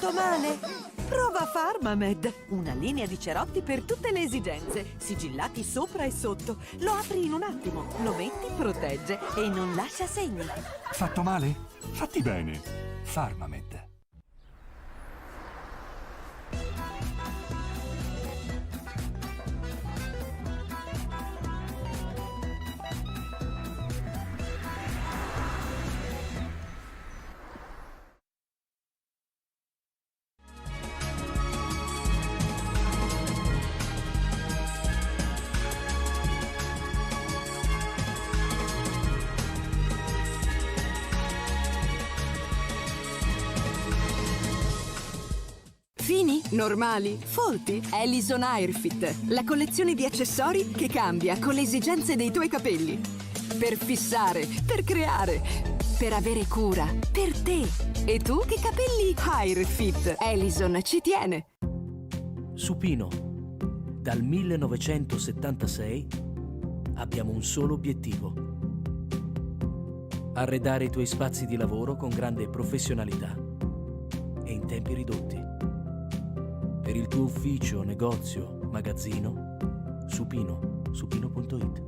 fatto male? Prova Pharmamed, una linea di cerotti per tutte le esigenze, sigillati sopra e sotto. Lo apri in un attimo, lo metti, protegge e non lascia segni. Fatto male? Fatti bene. Pharmamed. Fini, normali, folti. Ellison Airfit, la collezione di accessori che cambia con le esigenze dei tuoi capelli. Per fissare, per creare, per avere cura, per te. E tu che capelli Airfit? Ellison ci tiene. Supino, dal 1976 abbiamo un solo obiettivo: arredare i tuoi spazi di lavoro con grande professionalità e in tempi ridotti. Per il tuo ufficio, negozio, magazzino, Supino, supino.it.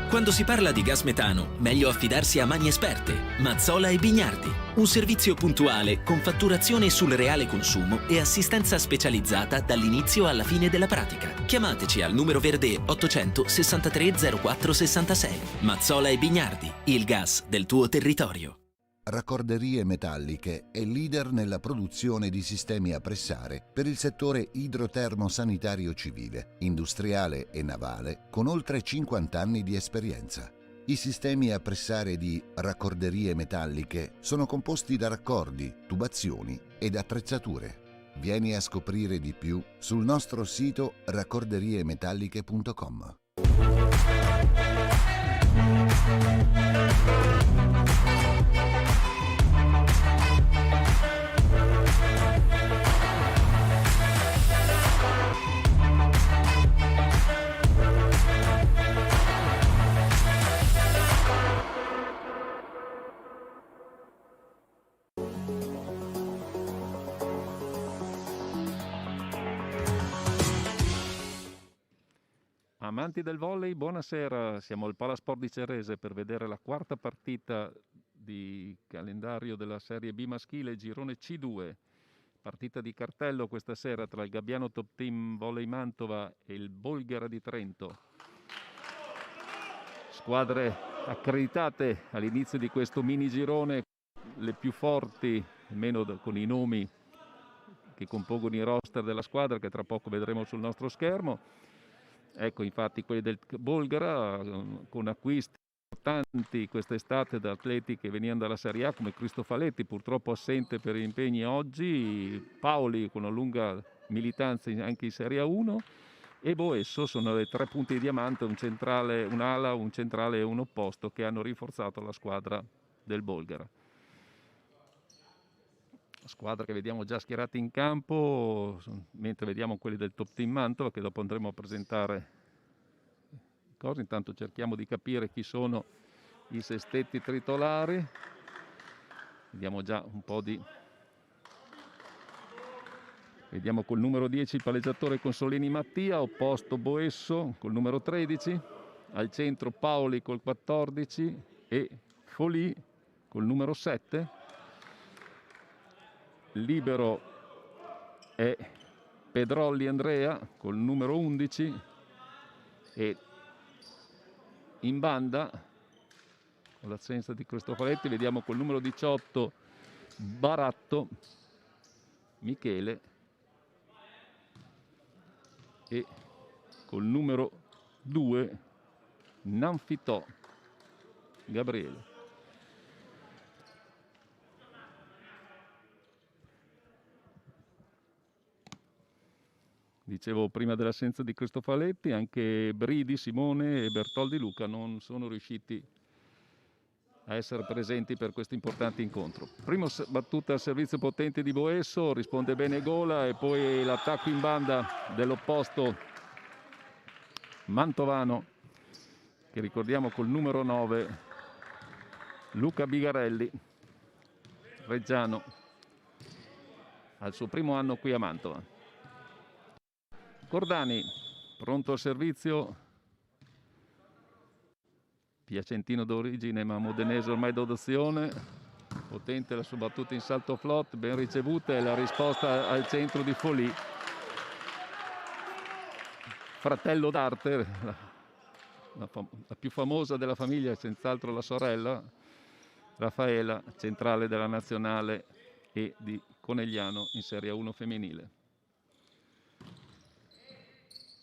Quando si parla di gas metano, meglio affidarsi a mani esperte, Mazzola e Bignardi. Un servizio puntuale con fatturazione sul reale consumo e assistenza specializzata dall'inizio alla fine della pratica. Chiamateci al numero verde 800 63 04 66. Mazzola e Bignardi, il gas del tuo territorio. Raccorderie Metalliche è leader nella produzione di sistemi a pressare per il settore idrotermo-sanitario civile, industriale e navale, con oltre 50 anni di esperienza. I sistemi a pressare di Raccorderie Metalliche sono composti da raccordi, tubazioni ed attrezzature. Vieni a scoprire di più sul nostro sito raccorderiemetaliche.com. Amanti del volley, buonasera. Siamo al Palasport di Cerese per vedere la quarta partita di calendario della Serie B maschile, girone C2. Partita di cartello questa sera tra il Gabbiano Top Team Volley Mantova e il Bolghera di Trento. Squadre accreditate all'inizio di questo mini girone, le più forti, almeno con i nomi che compongono i roster della squadra, che tra poco vedremo sul nostro schermo. Ecco, infatti, quelli del Bolghera con acquisti importanti quest'estate da atleti che venivano dalla Serie A, come Cristofaletti, purtroppo assente per impegni oggi, Paoli con una lunga militanza anche in Serie A1, e Boesso. Sono le tre punte di diamante, un centrale, un'ala, un centrale e un opposto, che hanno rinforzato la squadra del Bolghera. Squadra che vediamo già schierati in campo, mentre vediamo quelli del Top Team Mantova, che dopo andremo a presentare cose. Intanto cerchiamo di capire chi sono i sestetti titolari. Vediamo già un po' di... Vediamo col numero 10 il palleggiatore Consolini Mattia, opposto Boesso col numero 13, al centro Paoli col 14 e Folì col numero 7. Libero è Pedrolli Andrea col numero 11 e in banda, con l'assenza di Cristofaletti, vediamo col numero 18 Baratto Michele e col numero 2 Nanfitò Gabriele. Dicevo prima dell'assenza di Cristofaletti, anche Bridi, Simone e Bertoldi Luca non sono riusciti a essere presenti per questo importante incontro. Prima battuta al servizio potente di Boesso, risponde bene Gola, e poi l'attacco in banda dell'opposto mantovano, che ricordiamo col numero 9 Luca Bigarelli, reggiano, al suo primo anno qui a Mantova. Cordani pronto al servizio, piacentino d'origine ma modenese ormai d'adozione. Potente la sua battuta in salto flot, ben ricevuta, e la risposta al centro di Folì. Fratello d'arte, la più famosa della famiglia, senz'altro la sorella Raffaela, centrale della nazionale e di Conegliano in Serie 1 femminile.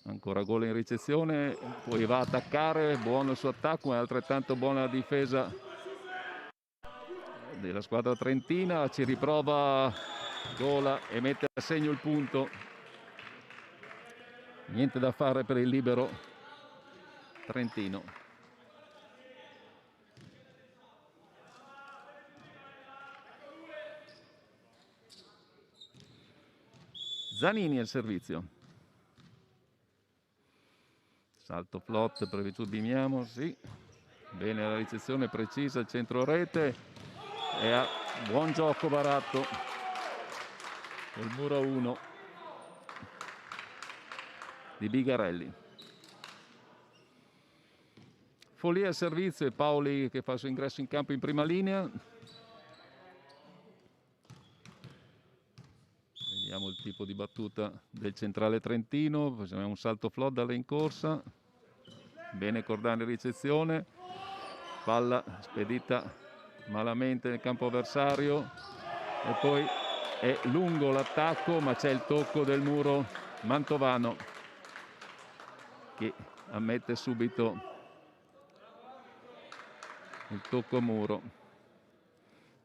Ancora gol in ricezione, poi va a attaccare, buono il suo attacco, ma è altrettanto buona la difesa della squadra trentina. Ci riprova Gola e mette a segno il punto. Niente da fare per il libero trentino. Zanini al servizio. Salto flot per Bimiamo, sì. Bene la ricezione precisa, il centro rete, e a buon gioco Baratto col muro 1 di Bigarelli. Folì al servizio e Paoli che fa il suo ingresso in campo in prima linea. Vediamo il tipo di battuta del centrale trentino, facciamo un salto flot dalla in corsa. Bene Cordani ricezione, palla spedita malamente nel campo avversario, e poi è lungo l'attacco, ma c'è il tocco del muro mantovano che ammette subito il tocco a muro.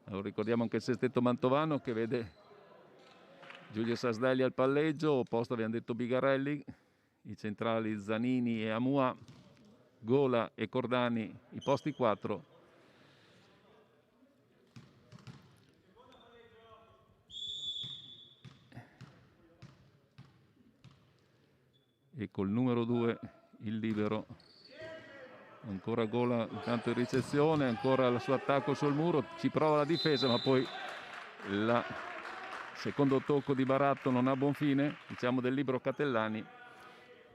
Allora, ricordiamo anche il sestetto mantovano che vede Giulio Sasdelli al palleggio, opposto abbiamo detto Bigarelli, i centrali Zanini e Amua, Gola e Cordani i posti 4. E col numero 2 il libero. Ancora Gola intanto in ricezione, ancora il suo attacco sul muro, ci prova la difesa, ma poi il secondo tocco di Baratto non ha buon fine, diciamo del libero Catellani.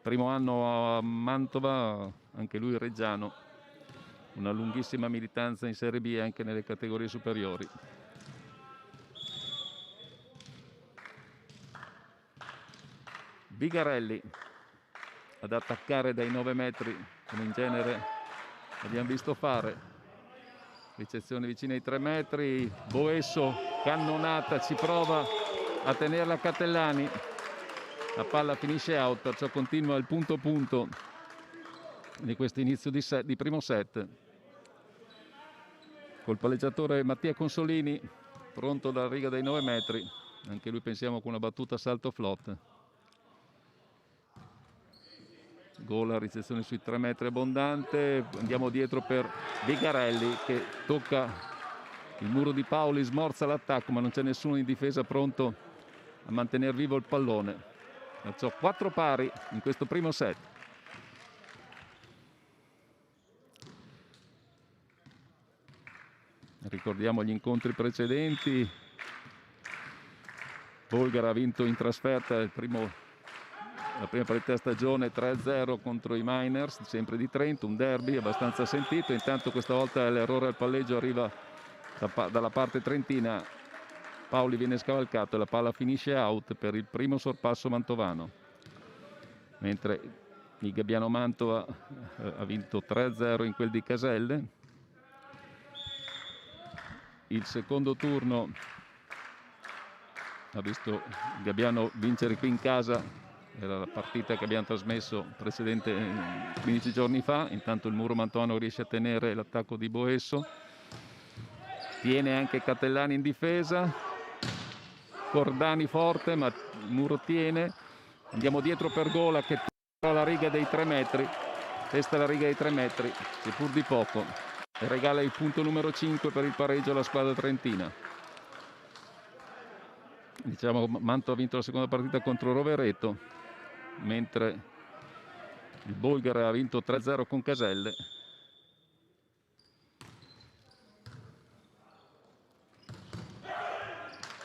Primo anno a Mantova, anche lui reggiano, una lunghissima militanza in Serie B e anche nelle categorie superiori. Bigarelli ad attaccare dai 9 metri, come in genere abbiamo visto fare. Ricezione vicina ai 3 metri, Boesso, cannonata, ci prova a tenerla Catellani. La palla finisce out, perciò continua il punto punto di questo inizio di primo set. Col palleggiatore Mattia Consolini pronto dalla riga dei 9 metri, anche lui pensiamo con una battuta salto flot. Gola, ricezione sui 3 metri abbondante, andiamo dietro per Bigarelli che tocca il muro di Paoli, smorza l'attacco, ma non c'è nessuno in difesa pronto a mantenere vivo il pallone. Perciò 4 pari in questo primo set. Ricordiamo gli incontri precedenti. Bolgara ha vinto in trasferta la prima partita della stagione 3-0 contro i Miners, sempre di Trento, un derby abbastanza sentito. Intanto questa volta l'errore al palleggio arriva dalla parte trentina. Paoli viene scavalcato e la palla finisce out per il primo sorpasso mantovano. Mentre il Gabbiano Mantova ha vinto 3-0 in quel di Caselle. Il secondo turno ha visto il Gabbiano vincere qui in casa, era la partita che abbiamo trasmesso precedente 15 giorni fa. Intanto il muro mantovano riesce a tenere l'attacco di Boesso. Tiene anche Catellani in difesa. Cordani forte, ma il muro tiene. Andiamo dietro per Gola che testa la riga dei 3 metri. Testa la riga dei 3 metri, seppur di poco. e regala il punto numero 5 per il pareggio alla squadra trentina. Diciamo Mantova ha vinto la seconda partita contro Rovereto, mentre il Bolgara ha vinto 3-0 con Caselle.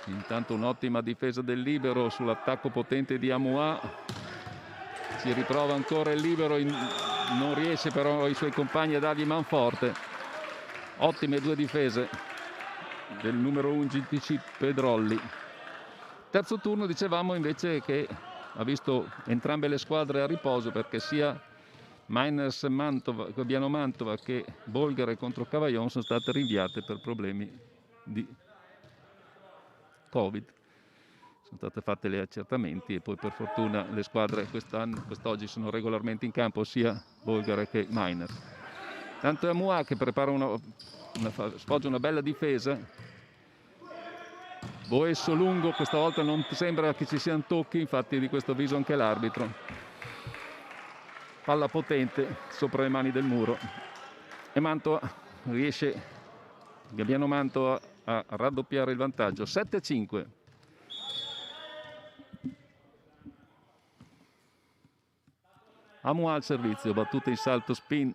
Intanto un'ottima difesa del libero sull'attacco potente di Amoua. Si riprova ancora il libero, non riesce però i suoi compagni a dargli manforte. Ottime due difese del numero 11 Pedrolli. Terzo turno dicevamo invece che ha visto entrambe le squadre a riposo, perché sia Miners Gabbiano Mantova che Bolgare contro Cavaillon sono state rinviate per problemi di Covid. Sono state fatte gli accertamenti e poi per fortuna le squadre quest'oggi sono regolarmente in campo, sia Bolgare che Miners. Tanto è Amoua che prepara sfoggia una bella difesa. Boesso lungo, questa volta non sembra che ci siano tocchi, infatti di questo avviso anche l'arbitro. Palla potente sopra le mani del muro e Mantova riesce, Gabbiano Mantova, a raddoppiare il vantaggio. 7-5. Amoua al servizio, battuta in salto spin.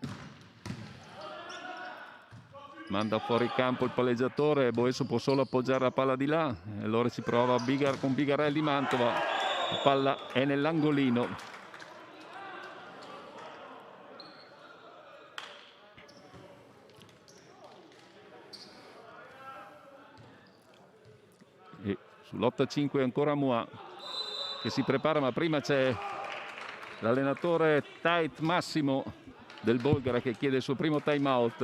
Manda fuori campo il palleggiatore, Boesso può solo appoggiare la palla di là, e allora si prova con Bigarelli Mantova, la palla è nell'angolino. E sull'8-5 ancora Amoua che si prepara, ma prima c'è l'allenatore Tait Massimo del Bolgara che chiede il suo primo time out.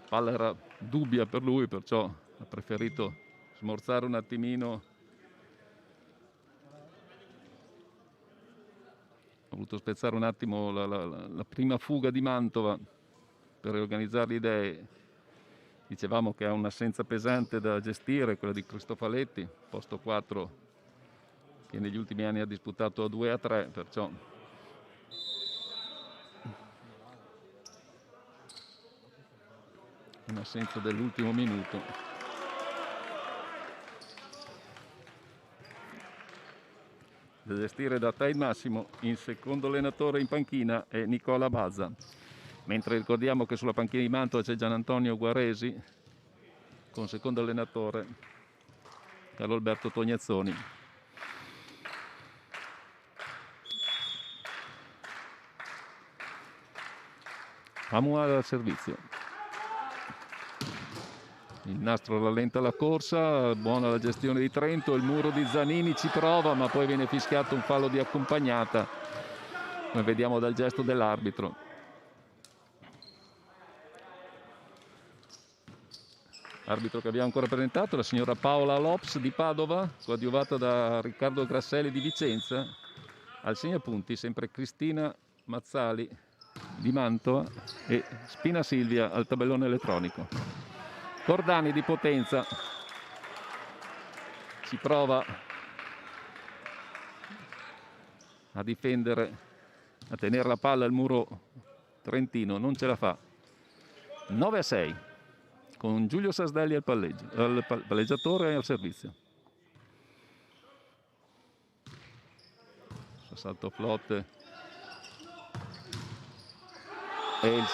La palla era dubbia per lui, perciò ha preferito smorzare un attimino. Ha voluto spezzare un attimo la prima fuga di Mantova per riorganizzare le idee. Dicevamo che ha un'assenza pesante da gestire, quella di Cristofaletti, posto 4, che negli ultimi anni ha disputato a 2-3, perciò un'assenza dell'ultimo minuto. Da gestire da Tait Massimo, in secondo allenatore in panchina è Nicola Bazza, mentre ricordiamo che sulla panchina di Mantova c'è Gian Antonio Guaresi con secondo allenatore Carlo Alberto Tognazzoni. Amoua al servizio. Il nastro rallenta la corsa, buona la gestione di Trento, il muro di Zanini ci prova, ma poi viene fischiato un fallo di accompagnata, come vediamo dal gesto dell'arbitro. Arbitro che abbiamo ancora presentato, la signora Paola Lops di Padova, coadiuvata da Riccardo Grasselli di Vicenza. Al segnapunti sempre Cristina Mazzali di Mantova e Spina Silvia al tabellone elettronico. Cordani di Potenza si prova a difendere, a tenere la palla al muro trentino, non ce la fa. 9-6 con Giulio Sasdelli al palleggiatore e al servizio. Salto flotte e il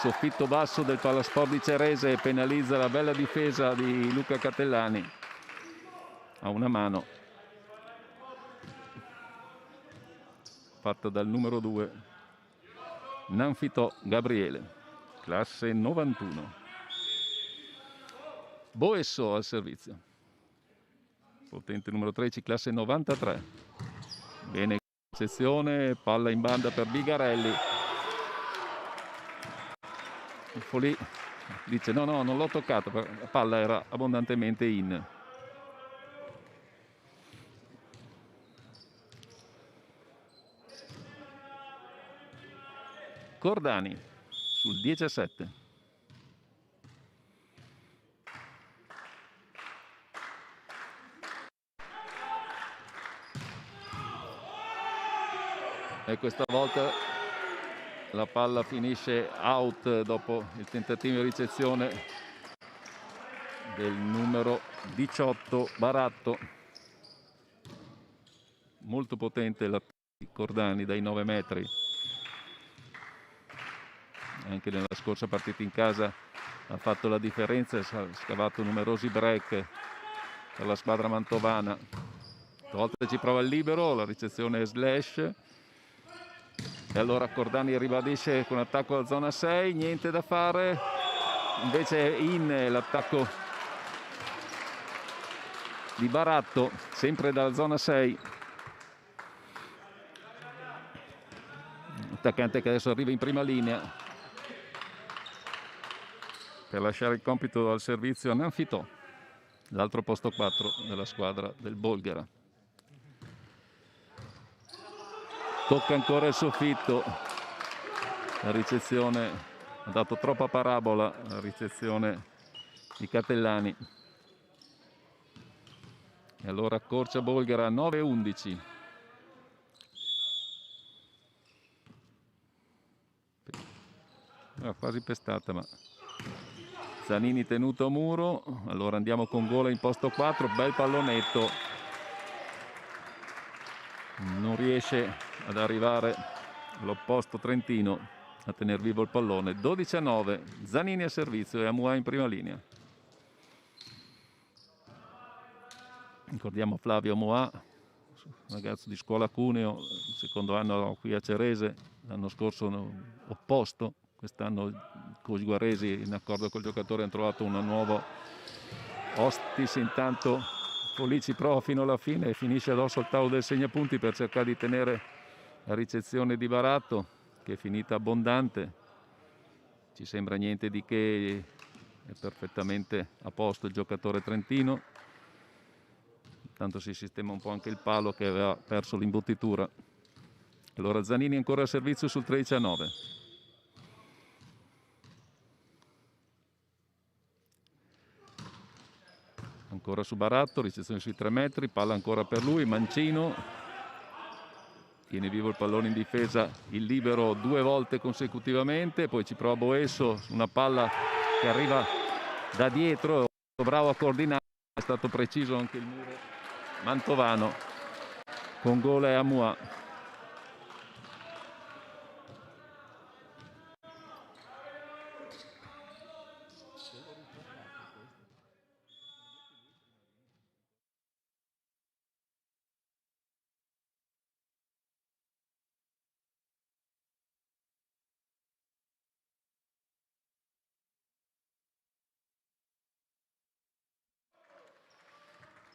soffitto basso del Palasport di Cerese penalizza la bella difesa di Luca Catellani a una mano fatta dal numero 2 Nanfitò Gabriele, classe 91. Boesso al servizio, potente numero 13, classe 93. Bene sezione, palla in banda per Bigarelli. Folì dice no, non l'ho toccato, la palla era abbondantemente in. Cordani sul 17. E questa volta la palla finisce out dopo il tentativo di ricezione del numero 18 Baratto. Molto potente l'attacco di Cordani dai 9 metri. Anche nella scorsa partita in casa ha fatto la differenza, ha scavato numerosi break per la squadra mantovana. Stavolta ci prova il libero, la ricezione è slash. E allora Cordani ribadisce con attacco alla zona 6, niente da fare. Invece in l'attacco di Baratto, sempre dalla zona 6. Attaccante che adesso arriva in prima linea per lasciare il compito al servizio a Nanfitò, l'altro posto 4 della squadra del Bolghera. Tocca ancora il soffitto, la ricezione ha dato troppa parabola, la ricezione di Catellani. E allora accorcia Bolghera 9-11. Quasi pestata, ma Zanini tenuto a muro. Allora andiamo con Gola in posto 4, bel pallonetto, non riesce ad arrivare l'opposto trentino a tener vivo il pallone. 12-9, Zanini a servizio e Amua in prima linea. Ricordiamo Flavio Amua, ragazzo di scuola Cuneo, secondo anno qui a Cerese, l'anno scorso opposto. Quest'anno Cosguaresi, in accordo col giocatore, hanno trovato una nuova Ostis. Intanto Polici prova fino alla fine e finisce addosso al tavolo del segnapunti per cercare di tenere la ricezione di Baratto, che è finita abbondante. Ci sembra niente di che, è perfettamente a posto il giocatore trentino. Intanto si sistema un po' anche il palo che aveva perso l'imbottitura. Allora Zanini ancora a servizio sul 13-9. Ancora su Baratto, ricezione sui 3 metri, palla ancora per lui, Mancino tiene vivo il pallone in difesa, il libero 2 volte consecutivamente, poi ci prova Boesso, una palla che arriva da dietro, bravo a coordinare, è stato preciso anche il muro mantovano con Gola e Amua.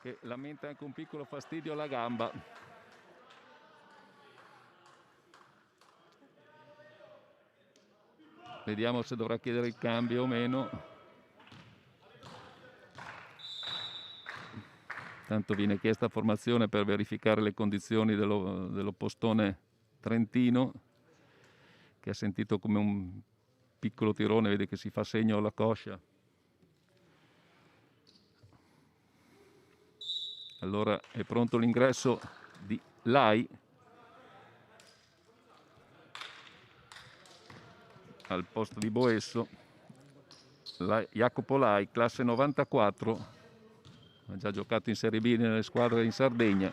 Che lamenta anche un piccolo fastidio alla gamba. Vediamo se dovrà chiedere il cambio o meno. Tanto viene chiesta formazione per verificare le condizioni dello postone trentino, che ha sentito come un piccolo tirone, vede che si fa segno alla coscia. Allora è pronto l'ingresso di Lai al posto di Boesso. Jacopo Lai, classe 94, ha già giocato in Serie B nelle squadre in Sardegna.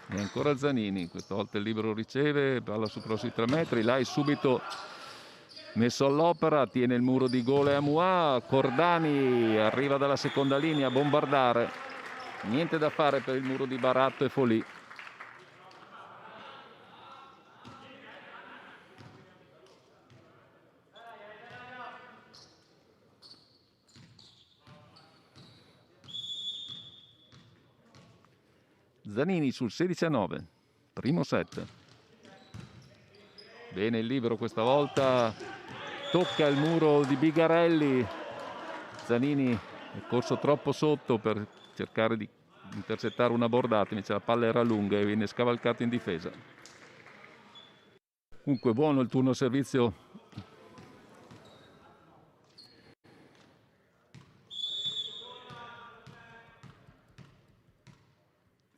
E ancora Zanini, questa volta il libero riceve, palla su prossimi 3 metri, Lai subito messo all'opera, tiene il muro di Gola e Amua. Cordani arriva dalla seconda linea a bombardare, niente da fare per il muro di Baratto e Folì. Zanini sul 16-9, primo set. Bene il libero questa volta, tocca il muro di Bigarelli. Zanini è corso troppo sotto per cercare di intercettare una bordata, invece la palla era lunga e viene scavalcato in difesa. Comunque buono il turno servizio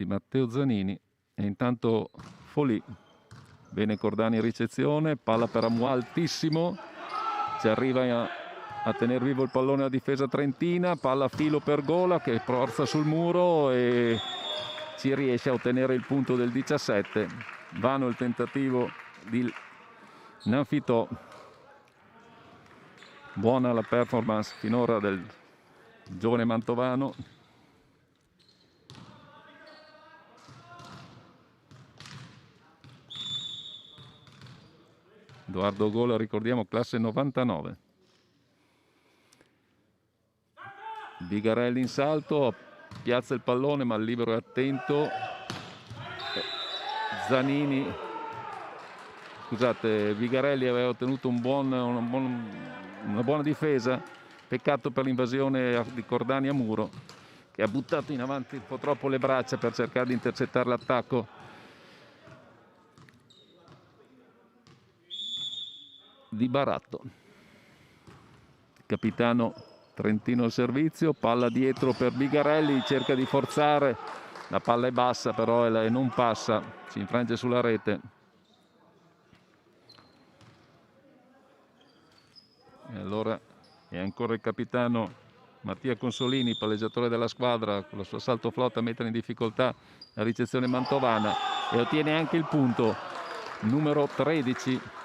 di Matteo Zanini. E intanto Folì, bene Cordani in ricezione, palla per Amua altissimo, ci arriva a tenere vivo il pallone a difesa trentina, palla a filo per Gola che forza sul muro e ci riesce a ottenere il punto del 17. Vano il tentativo di Nanfitò. Buona la performance finora del giovane mantovano. Edoardo Gola, ricordiamo, classe 99. Bigarelli in salto, piazza il pallone ma il libero è attento. Zanini, scusate, Bigarelli aveva ottenuto una buona difesa, peccato per l'invasione di Cordani a muro, che ha buttato in avanti un po' troppo le braccia per cercare di intercettare l'attacco di Baratto. Capitano trentino al servizio, palla dietro per Bigarelli, cerca di forzare, la palla è bassa però e non passa, si infrange sulla rete. E allora è ancora il capitano Mattia Consolini, palleggiatore della squadra, con il suo salto flotta a mettere in difficoltà la ricezione mantovana e ottiene anche il punto numero 13,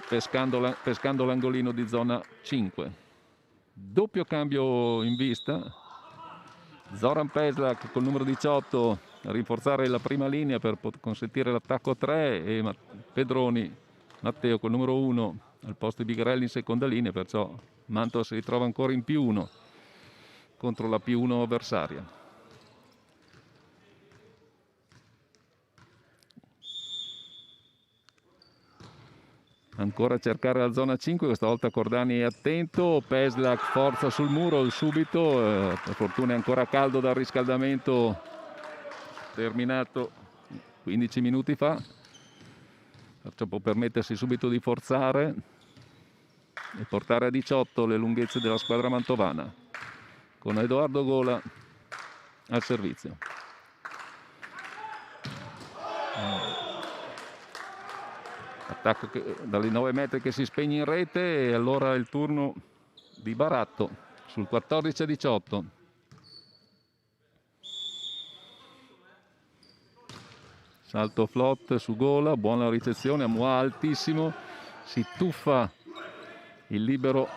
pescando l'angolino di zona 5. Doppio cambio in vista. Zoran Peslak col numero 18 a rinforzare la prima linea per consentire l'attacco a 3 e Pedroni, Matteo col numero 1 al posto di Bigarelli in seconda linea, perciò Mantova si ritrova ancora in +1 contro la +1 avversaria. Ancora a cercare la zona 5, questa volta Cordani è attento, Peslak forza sul muro subito, per fortuna è ancora caldo dal riscaldamento terminato 15 minuti fa, perciò può permettersi subito di forzare e portare a 18 le lunghezze della squadra mantovana, con Edoardo Gola al servizio. Attacco dalle 9 metri che si spegne in rete e allora è il turno di Baratto sul 14-18. Salto flot su Gola, buona ricezione, Amua altissimo, si tuffa il libero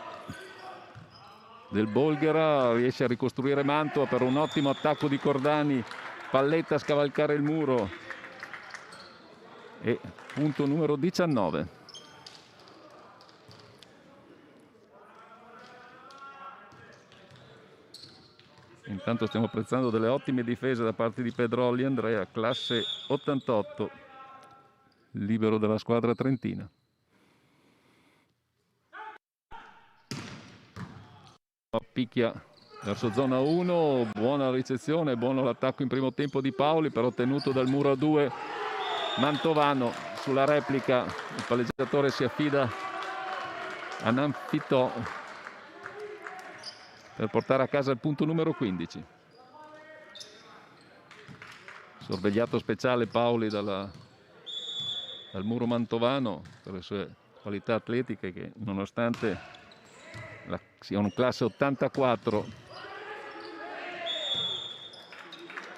del Bolghera, riesce a ricostruire Mantova per un ottimo attacco di Cordani, palletta a scavalcare il muro e punto numero 19. Intanto stiamo apprezzando delle ottime difese da parte di Pedrolli Andrea, classe 88, libero della squadra trentina. Picchia verso zona 1, buona ricezione, buono l'attacco in primo tempo di Paoli, però tenuto dal muro a 2 mantovano. Sulla replica il palleggiatore si affida a Nanfitò per portare a casa il punto numero 15. Sorvegliato speciale Paoli dal muro mantovano per le sue qualità atletiche, che nonostante sia un classe 84.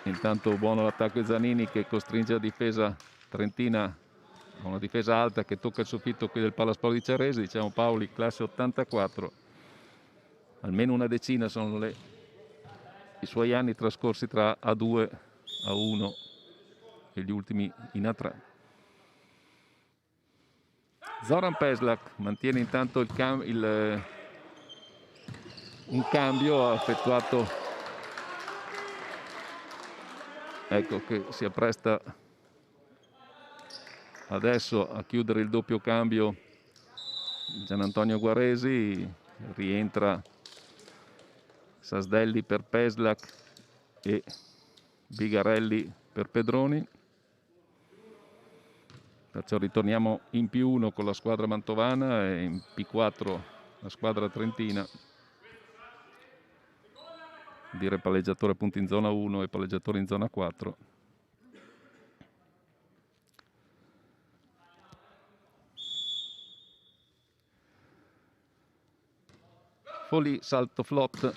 Intanto buono l'attacco di Zanini che costringe la difesa trentina, una difesa alta che tocca il soffitto qui del Palasport di Cerresi. Diciamo Paoli classe 84, almeno una decina sono i suoi anni trascorsi tra A2, A1 e gli ultimi in A3. Zoran Peslak mantiene intanto un cambio effettuato, ecco che si appresta adesso a chiudere il doppio cambio Gian Antonio Guaresi, rientra Sasdelli per Peslak e Bigarelli per Pedroni, perciò ritorniamo in +1 con la squadra mantovana e in +4 la squadra trentina. dire palleggiatore appunto in zona 1 e palleggiatore in zona 4. Folì, salto flot,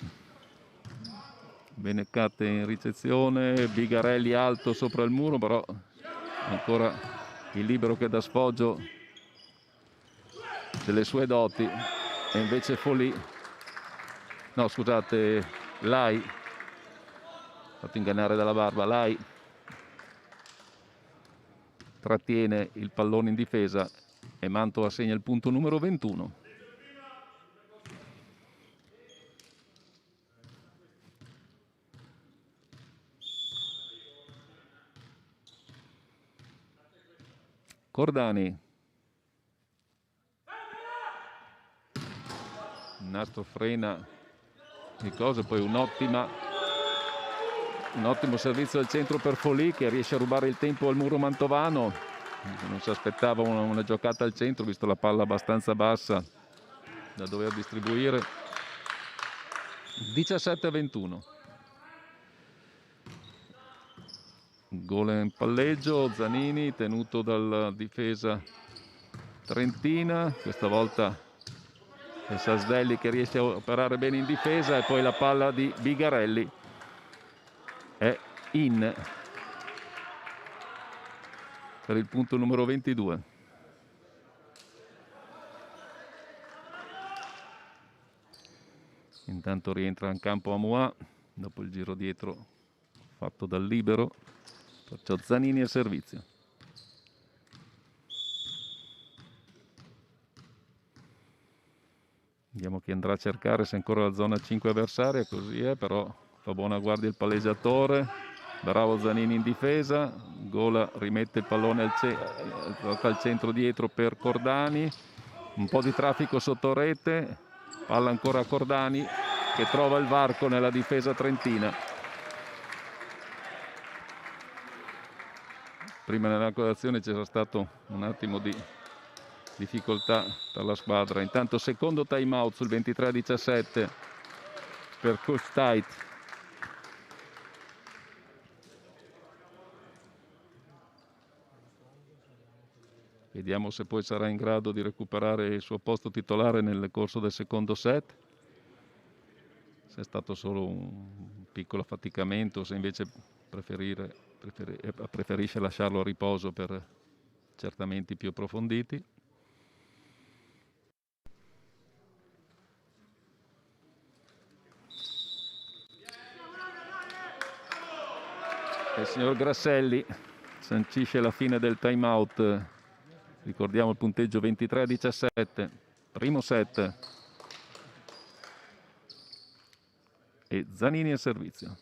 Benecate in ricezione, Bigarelli alto sopra il muro, però ancora il libero che dà sfoggio delle sue doti, e invece Folì, no scusate, Lai, fatto ingannare dalla barba, Lai trattiene il pallone in difesa e Mantova segna il punto numero 21. Cordani, il nastro frena di cose, poi un ottimo servizio al centro per Folì, che riesce a rubare il tempo al muro mantovano. Non si aspettava una giocata al centro, visto la palla abbastanza bassa da dover distribuire. 17-21. Gol in palleggio, Zanini tenuto dalla difesa trentina, questa volta è Sasdelli che riesce a operare bene in difesa, e poi la palla di Bigarelli è in per il punto numero 22. Intanto rientra in campo Amoa dopo il giro dietro fatto dal libero. Perciò Zanini al servizio. Vediamo chi andrà a cercare, se ancora la zona 5 avversaria, così è, però fa buona guardia il palleggiatore. Bravo Zanini in difesa, Gola rimette il pallone al centro dietro per Cordani, un po' di traffico sotto rete, palla ancora a Cordani che trova il varco nella difesa trentina. Prima nella codazione c'era stato un attimo di difficoltà per la squadra. Intanto secondo time out sul 23-17 per Kustait. Vediamo se poi sarà in grado di recuperare il suo posto titolare nel corso del secondo set. Se è stato solo un piccolo affaticamento, se invece preferisce lasciarlo a riposo per accertamenti più approfonditi. Il signor Grasselli sancisce la fine del time out. Ricordiamo il punteggio 23-17, primo set. E Zanini al servizio.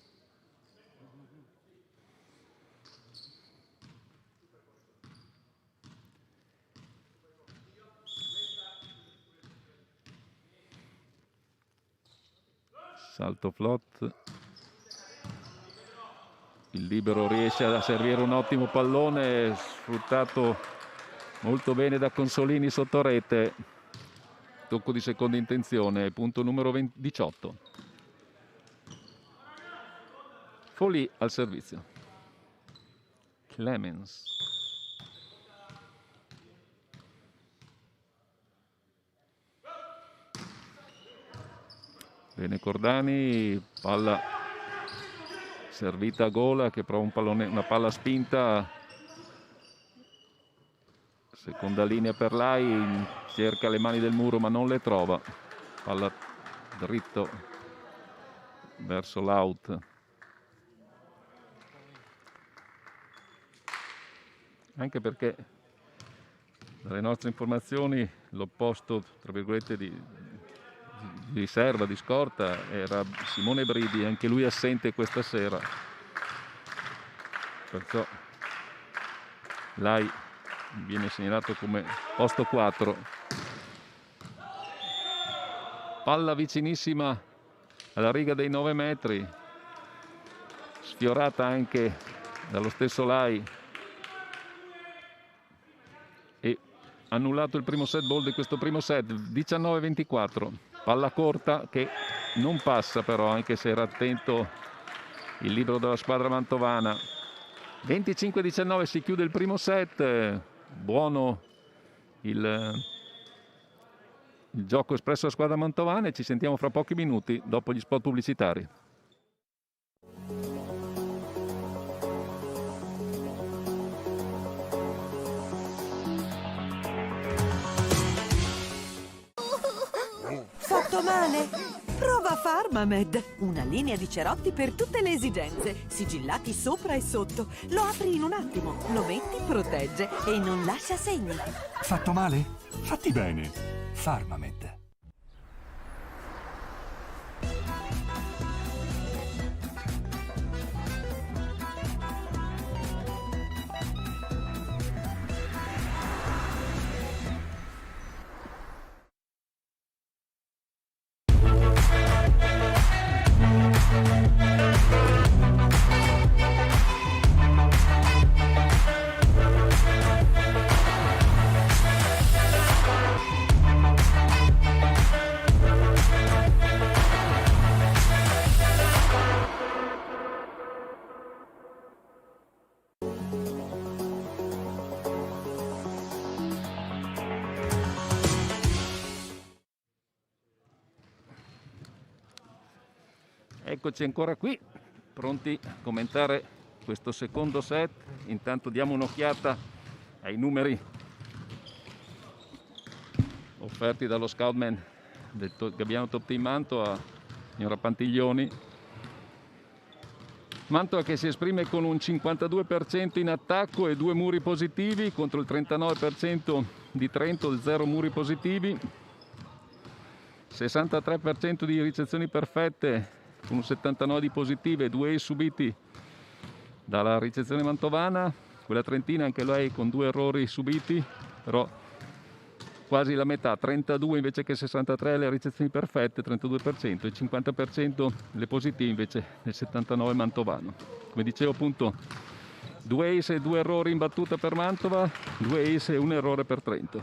Salto flot. Il libero riesce a servire un ottimo pallone, sfruttato molto bene da Consolini sotto rete. Tocco di seconda intenzione, punto numero 18. Folì al servizio. Clemens. Bene Cordani, palla servita a Gola che prova una palla spinta. Seconda linea per Lai, cerca le mani del muro ma non le trova. Palla dritto verso l'out. Anche perché dalle nostre informazioni l'opposto, tra virgolette, di riserva, di scorta, era Simone Bridi, anche lui assente questa sera. Perciò Lai viene segnalato come posto 4. Palla vicinissima alla riga dei 9 metri, sfiorata anche dallo stesso Lai. E annullato il primo set ball di questo primo set, 19-24. Palla corta che non passa però, anche se era attento il libero della squadra mantovana. 25-19 si chiude il primo set. Buono il gioco espresso dalla squadra mantovana e ci sentiamo fra pochi minuti dopo gli spot pubblicitari. Fatto male? Prova Farmamed, una linea di cerotti per tutte le esigenze, sigillati sopra e sotto. Lo apri in un attimo, lo metti, protegge e non lascia segni. Fatto male? Fatti bene. Farmamed. Eccoci ancora qui, pronti a commentare questo secondo set. Intanto diamo un'occhiata ai numeri offerti dallo scoutman del Gabbiano Top Team Mantova, signora Pantiglioni. Mantova che si esprime con un 52% in attacco e 2 muri positivi contro il 39% di Trento, 0 muri positivi. 63% di ricezioni perfette con un 79 di positive, 2 ace subiti dalla ricezione mantovana. Quella trentina anche lei con 2 errori subiti, però quasi la metà, 32 invece che 63 le ricezioni perfette, 32%, e 50% le positive invece nel 79 mantovano. Come dicevo appunto, 2 ace e 2 errori in battuta per Mantova, 2 ace e 1 errore per Trento.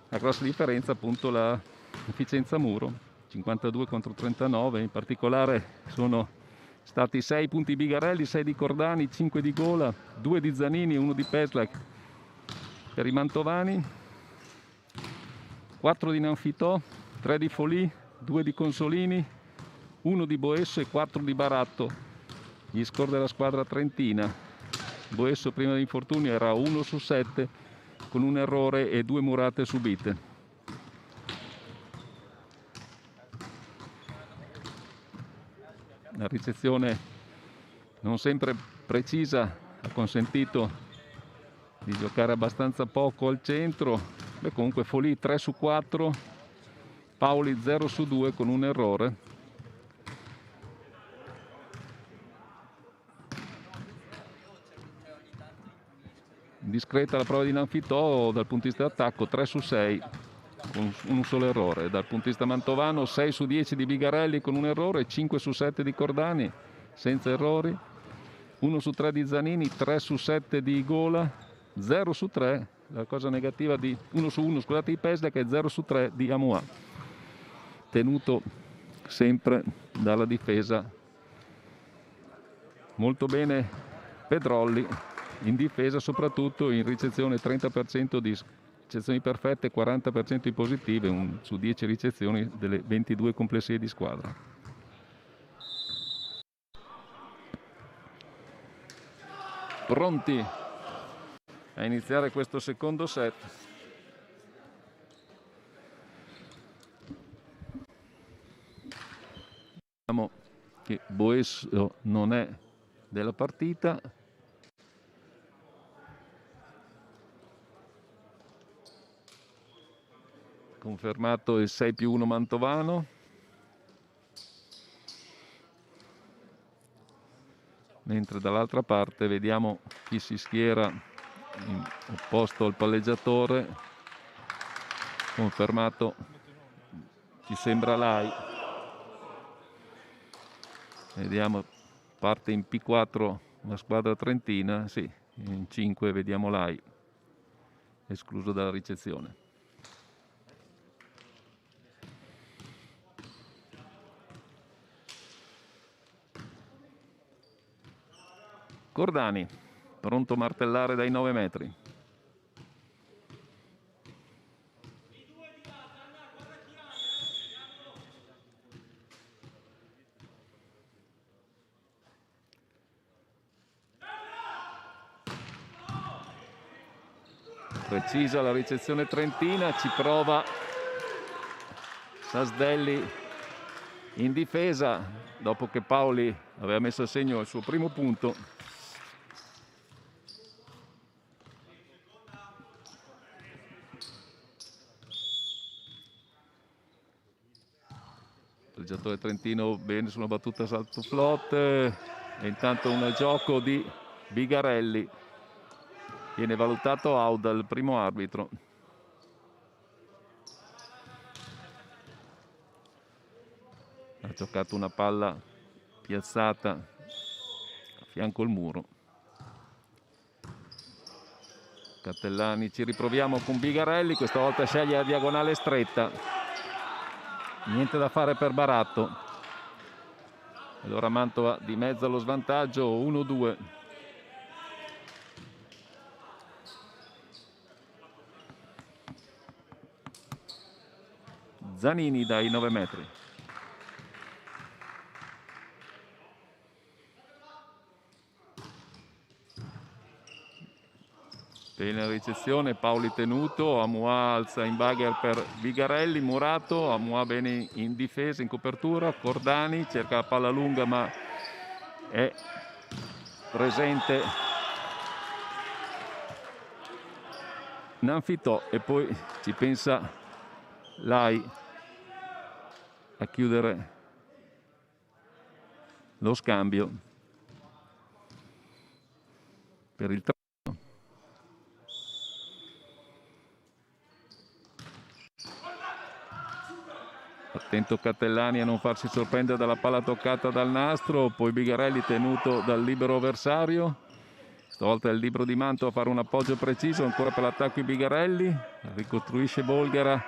La grossa differenza appunto la efficienza muro, 52 contro 39, in particolare sono stati 6 punti Bigarelli, 6 di Cordani, 5 di Gola, 2 di Zanini e 1 di Peslak per i mantovani, 4 di Nanfitò, 3 di Folì, 2 di Consolini, 1 di Boesso e 4 di Baratto. Gli score della squadra trentina: Boesso prima dell'infortunio era 1 su 7 con un errore e 2 murate subite. La ricezione non sempre precisa ha consentito di giocare abbastanza poco al centro. Comunque Folì 3 su 4, Paoli 0 su 2 con un errore. Discreta la prova di Nanfitò dal punto di vista d'attacco, 3 su 6 con un solo errore. Dal punto di vista mantovano 6 su 10 di Bigarelli con un errore, 5 su 7 di Cordani senza errori, 1 su 3 di Zanini, 3 su 7 di Gola, 0 su 3, la cosa negativa di 1 su 1, scusate, di Pesda, che è 0 su 3 di Amua, tenuto sempre dalla difesa. Molto bene Pedrolli in difesa, soprattutto in ricezione, 30% di ricezioni perfette, 40% di positive, su 10 ricezioni delle 22 complessive di squadra. Pronti a iniziare questo secondo set. Vediamo che Boesso non è della partita. Confermato il 6+1 mantovano. Mentre dall'altra parte vediamo chi si schiera in opposto al palleggiatore. Confermato, ci sembra Lai. Vediamo, parte in P4 la squadra trentina, sì, in 5 vediamo Lai, escluso dalla ricezione. Cordani, pronto a martellare dai 9 metri. Precisa la ricezione trentina, ci prova Sasdelli in difesa dopo che Paoli aveva messo a segno il suo primo punto. Il giocatore trentino bene sulla battuta salto flot e intanto un gioco di Bigarelli. Viene valutato out dal primo arbitro. Ha giocato una palla piazzata a fianco al muro. Cattellani, ci riproviamo con Bigarelli, questa volta sceglie la diagonale stretta. Niente da fare per Baratto. Allora Mantova di mezzo allo svantaggio, 1-2. Zanini dai 9 metri. Bene la ricezione, Paoli tenuto, Amoua alza in bagger per Bigarelli, Murato, Amoua bene in difesa, in copertura, Cordani cerca la palla lunga ma è presente Nanfitò e poi ci pensa Lai a chiudere lo scambio per il 3. Attento Cattellani a non farsi sorprendere dalla palla toccata dal nastro, poi Bigarelli tenuto dal libero avversario. Stavolta è il libero di Manto a fare un appoggio preciso, ancora per l'attacco di Bigarelli. Ricostruisce Bolghera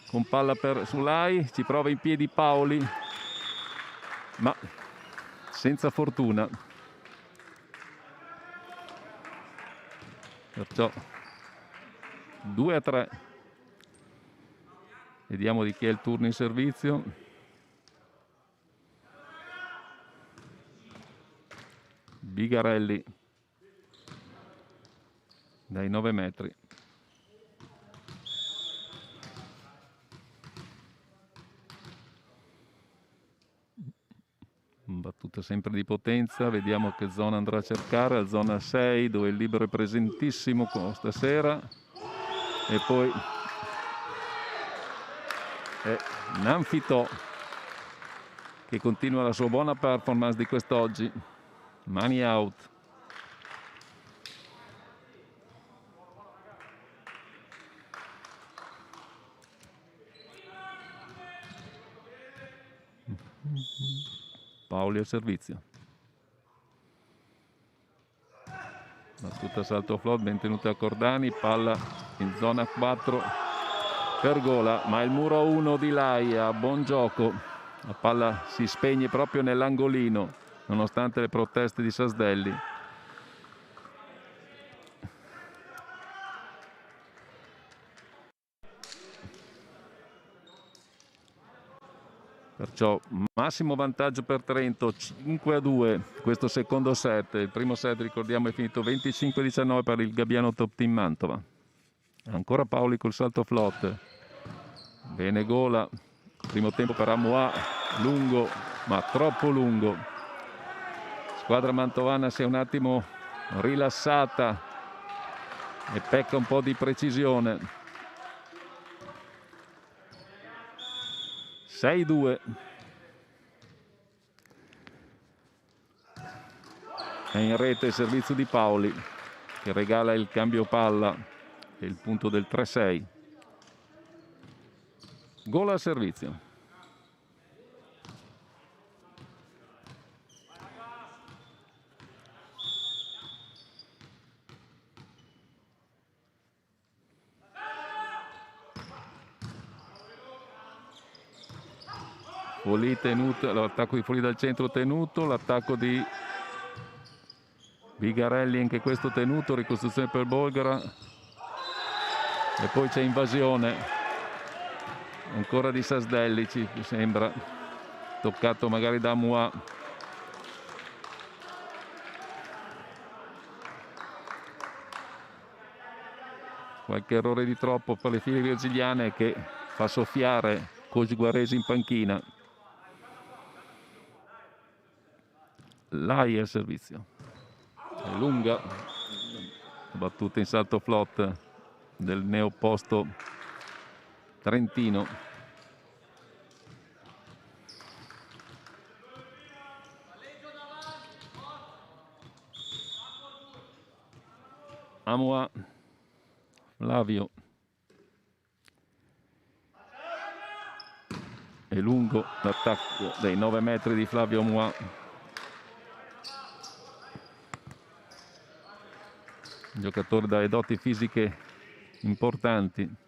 con palla per Sulai, ci prova in piedi Paoli, ma senza fortuna. Perciò 2-3. Vediamo di chi è il turno in servizio. Bigarelli dai 9 metri. Battuta sempre di potenza, vediamo che zona andrà a cercare, la zona 6 dove il libero è presentissimo stasera. E poi è Nanfitò che continua la sua buona performance di quest'oggi. Mani out. Paoli al servizio. Battuta salto flot, ben tenuta a Cordani, palla in zona 4 per Gola, ma il muro 1 di Laia, buon gioco. La palla si spegne proprio nell'angolino, nonostante le proteste di Sasdelli. Perciò massimo vantaggio per Trento, 5-2 questo secondo set. Il primo set, ricordiamo, è finito 25-19 per il Gabbiano Top Team Mantova. Ancora Paoli col salto flot. Bene Gola. Primo tempo per Amoua, lungo, ma troppo lungo. Squadra mantovana si è un attimo rilassata e pecca un po' di precisione. 6-2. È in rete il servizio di Paoli che regala il cambio palla e il punto del 3-6. Gol al servizio. Folì tenuto, l'attacco di Folì dal centro tenuto, l'attacco di Bigarelli anche questo tenuto, ricostruzione per Bolgara e poi c'è invasione ancora di Sasdelli, ci sembra, toccato magari da Mua. Qualche errore di troppo per le file virgiliane che fa soffiare Cosguaresi in panchina. Lai al servizio. È lunga battuta in salto flot del neoposto trentino. Amua, Flavio. È lungo l'attacco dei 9 metri di Flavio Amua. Giocatore dalle doti fisiche importanti.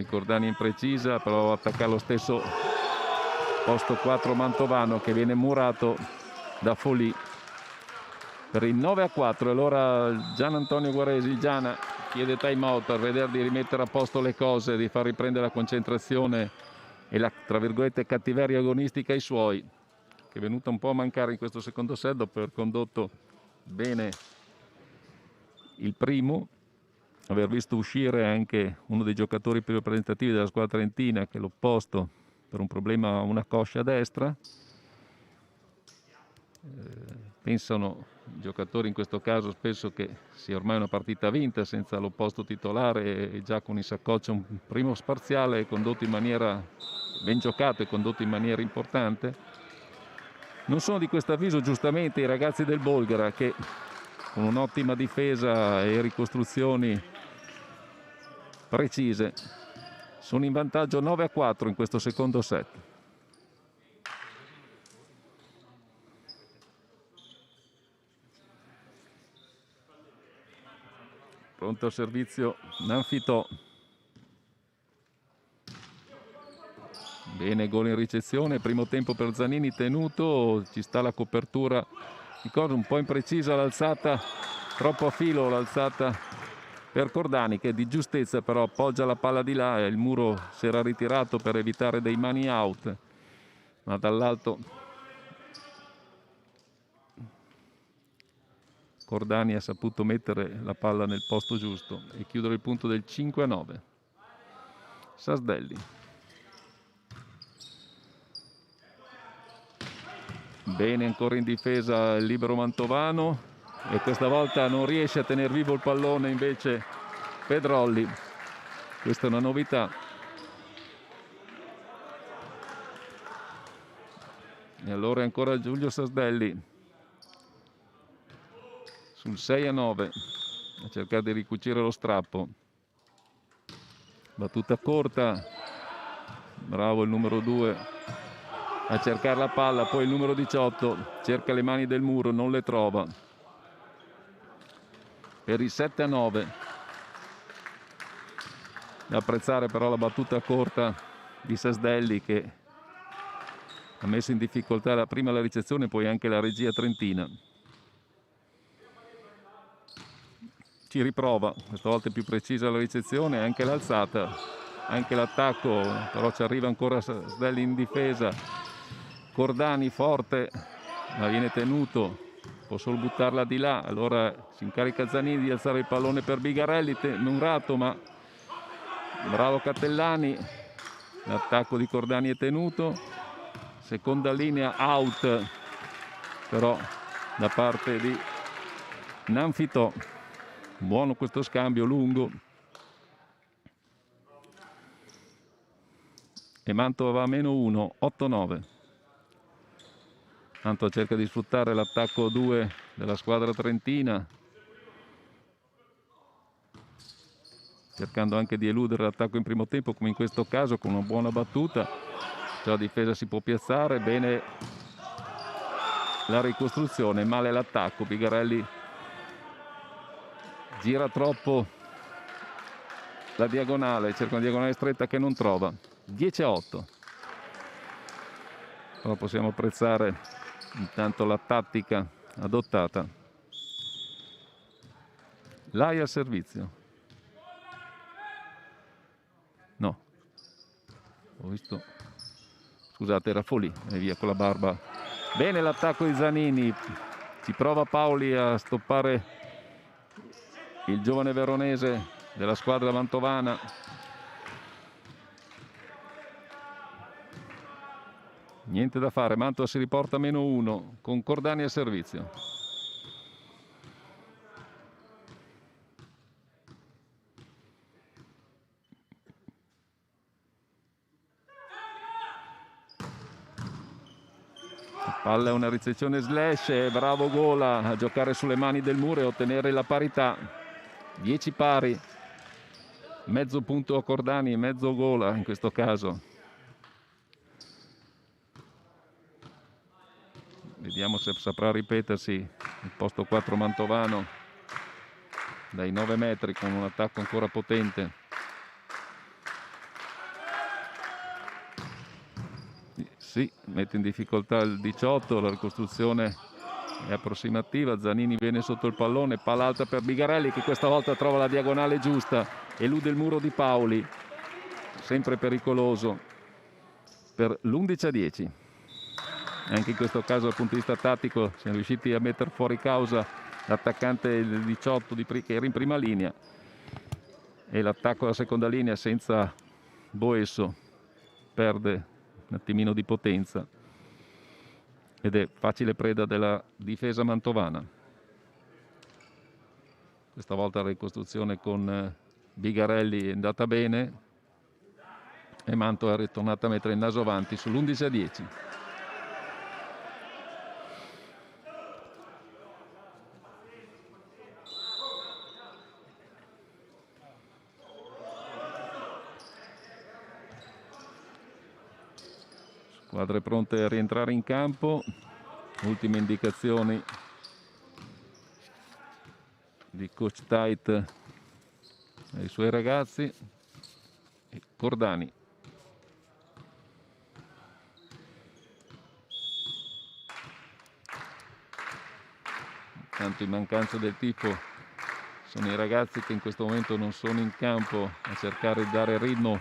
Cordani imprecisa, però attacca lo stesso posto 4 Mantovano che viene murato da Folì per il 9-4. Allora Gian Antonio Guaresi, Giana, chiede time out per vedere di rimettere a posto le cose, di far riprendere la concentrazione e la, tra virgolette, cattiveria agonistica ai suoi, che è venuta un po' a mancare in questo secondo set dopo aver condotto bene il primo, aver visto uscire anche uno dei giocatori più rappresentativi della squadra trentina, che è l'opposto, per un problema a una coscia destra. Pensano i giocatori in questo caso spesso che sia ormai una partita vinta senza l'opposto titolare e già con in saccoccia un primo parziale condotto in maniera ben giocato e condotto in maniera importante. Non sono di questo avviso giustamente i ragazzi del Bolgara che con un'ottima difesa e ricostruzioni precise sono in vantaggio 9-4 in questo secondo set. Pronto al servizio Nanfitò. Bene, gol in ricezione, primo tempo per Zanini tenuto, ci sta la copertura di cosa un po' imprecisa l'alzata, troppo a filo l'alzata per Cordani che di giustezza però appoggia la palla di là e il muro si era ritirato per evitare dei money out, ma dall'alto Cordani ha saputo mettere la palla nel posto giusto e chiudere il punto del 5-9. Sasdelli. Bene ancora in difesa il libero Mantovano e questa volta non riesce a tenere vivo il pallone invece Pedrolli. Questa è una novità. E allora ancora Giulio Sasdelli sul 6-9 a cercare di ricucire lo strappo. Battuta corta, bravo il numero 2 a cercare la palla, poi il numero 18 cerca le mani del muro, non le trova per il 7-9. Da apprezzare però la battuta corta di Sasdelli che ha messo in difficoltà prima la ricezione e poi anche la regia trentina. Ci riprova, questa volta è più precisa la ricezione, anche l'alzata, anche l'attacco, però ci arriva ancora Sasdelli in difesa. Cordani forte, ma viene tenuto, può solo buttarla di là, allora si incarica Zanini di alzare il pallone per Bigarelli, murato, ma bravo Cattellani, l'attacco di Cordani è tenuto, seconda linea out, però da parte di Nanfitò. Buono questo scambio lungo e Mantova va a -1, 8-9. Mantova cerca di sfruttare l'attacco 2 della squadra trentina, cercando anche di eludere l'attacco in primo tempo come in questo caso con una buona battuta. La difesa si può piazzare, bene la ricostruzione, male l'attacco. Bigarelli gira troppo la diagonale, cerca una diagonale stretta che non trova. 10-8. Però possiamo apprezzare intanto la tattica adottata. Lai al servizio. No. Ho visto. Scusate, era Folì. E via con la barba. Bene l'attacco di Zanini. Ci prova Paoli a stoppare il giovane veronese della squadra mantovana. Niente da fare, Mantova si riporta -1 con Cordani al servizio. Palla è una ricezione slash e bravo Gola a giocare sulle mani del muro e ottenere la parità. 10 pari, mezzo punto a Cordani e mezzo Gola in questo caso. Vediamo se saprà ripetersi il posto 4 mantovano dai 9 metri con un attacco ancora potente. Sì, mette in difficoltà il 18, la ricostruzione è approssimativa, Zanini viene sotto il pallone, palla alta per Bigarelli che questa volta trova la diagonale giusta, elude il muro di Paoli, sempre pericoloso per l'11-10. Anche in questo caso dal punto di vista tattico siamo riusciti a mettere fuori causa l'attaccante del 18 che era in prima linea e l'attacco alla seconda linea senza Boesso perde un attimino di potenza ed è facile preda della difesa mantovana. Questa volta la ricostruzione con Bigarelli è andata bene e Mantova è ritornata a mettere il naso avanti sull'11-10. Squadre pronte a rientrare in campo. Ultime indicazioni di coach Tait ai suoi ragazzi. E Cordani. Intanto in mancanza del tifo sono i ragazzi che in questo momento non sono in campo a cercare di dare ritmo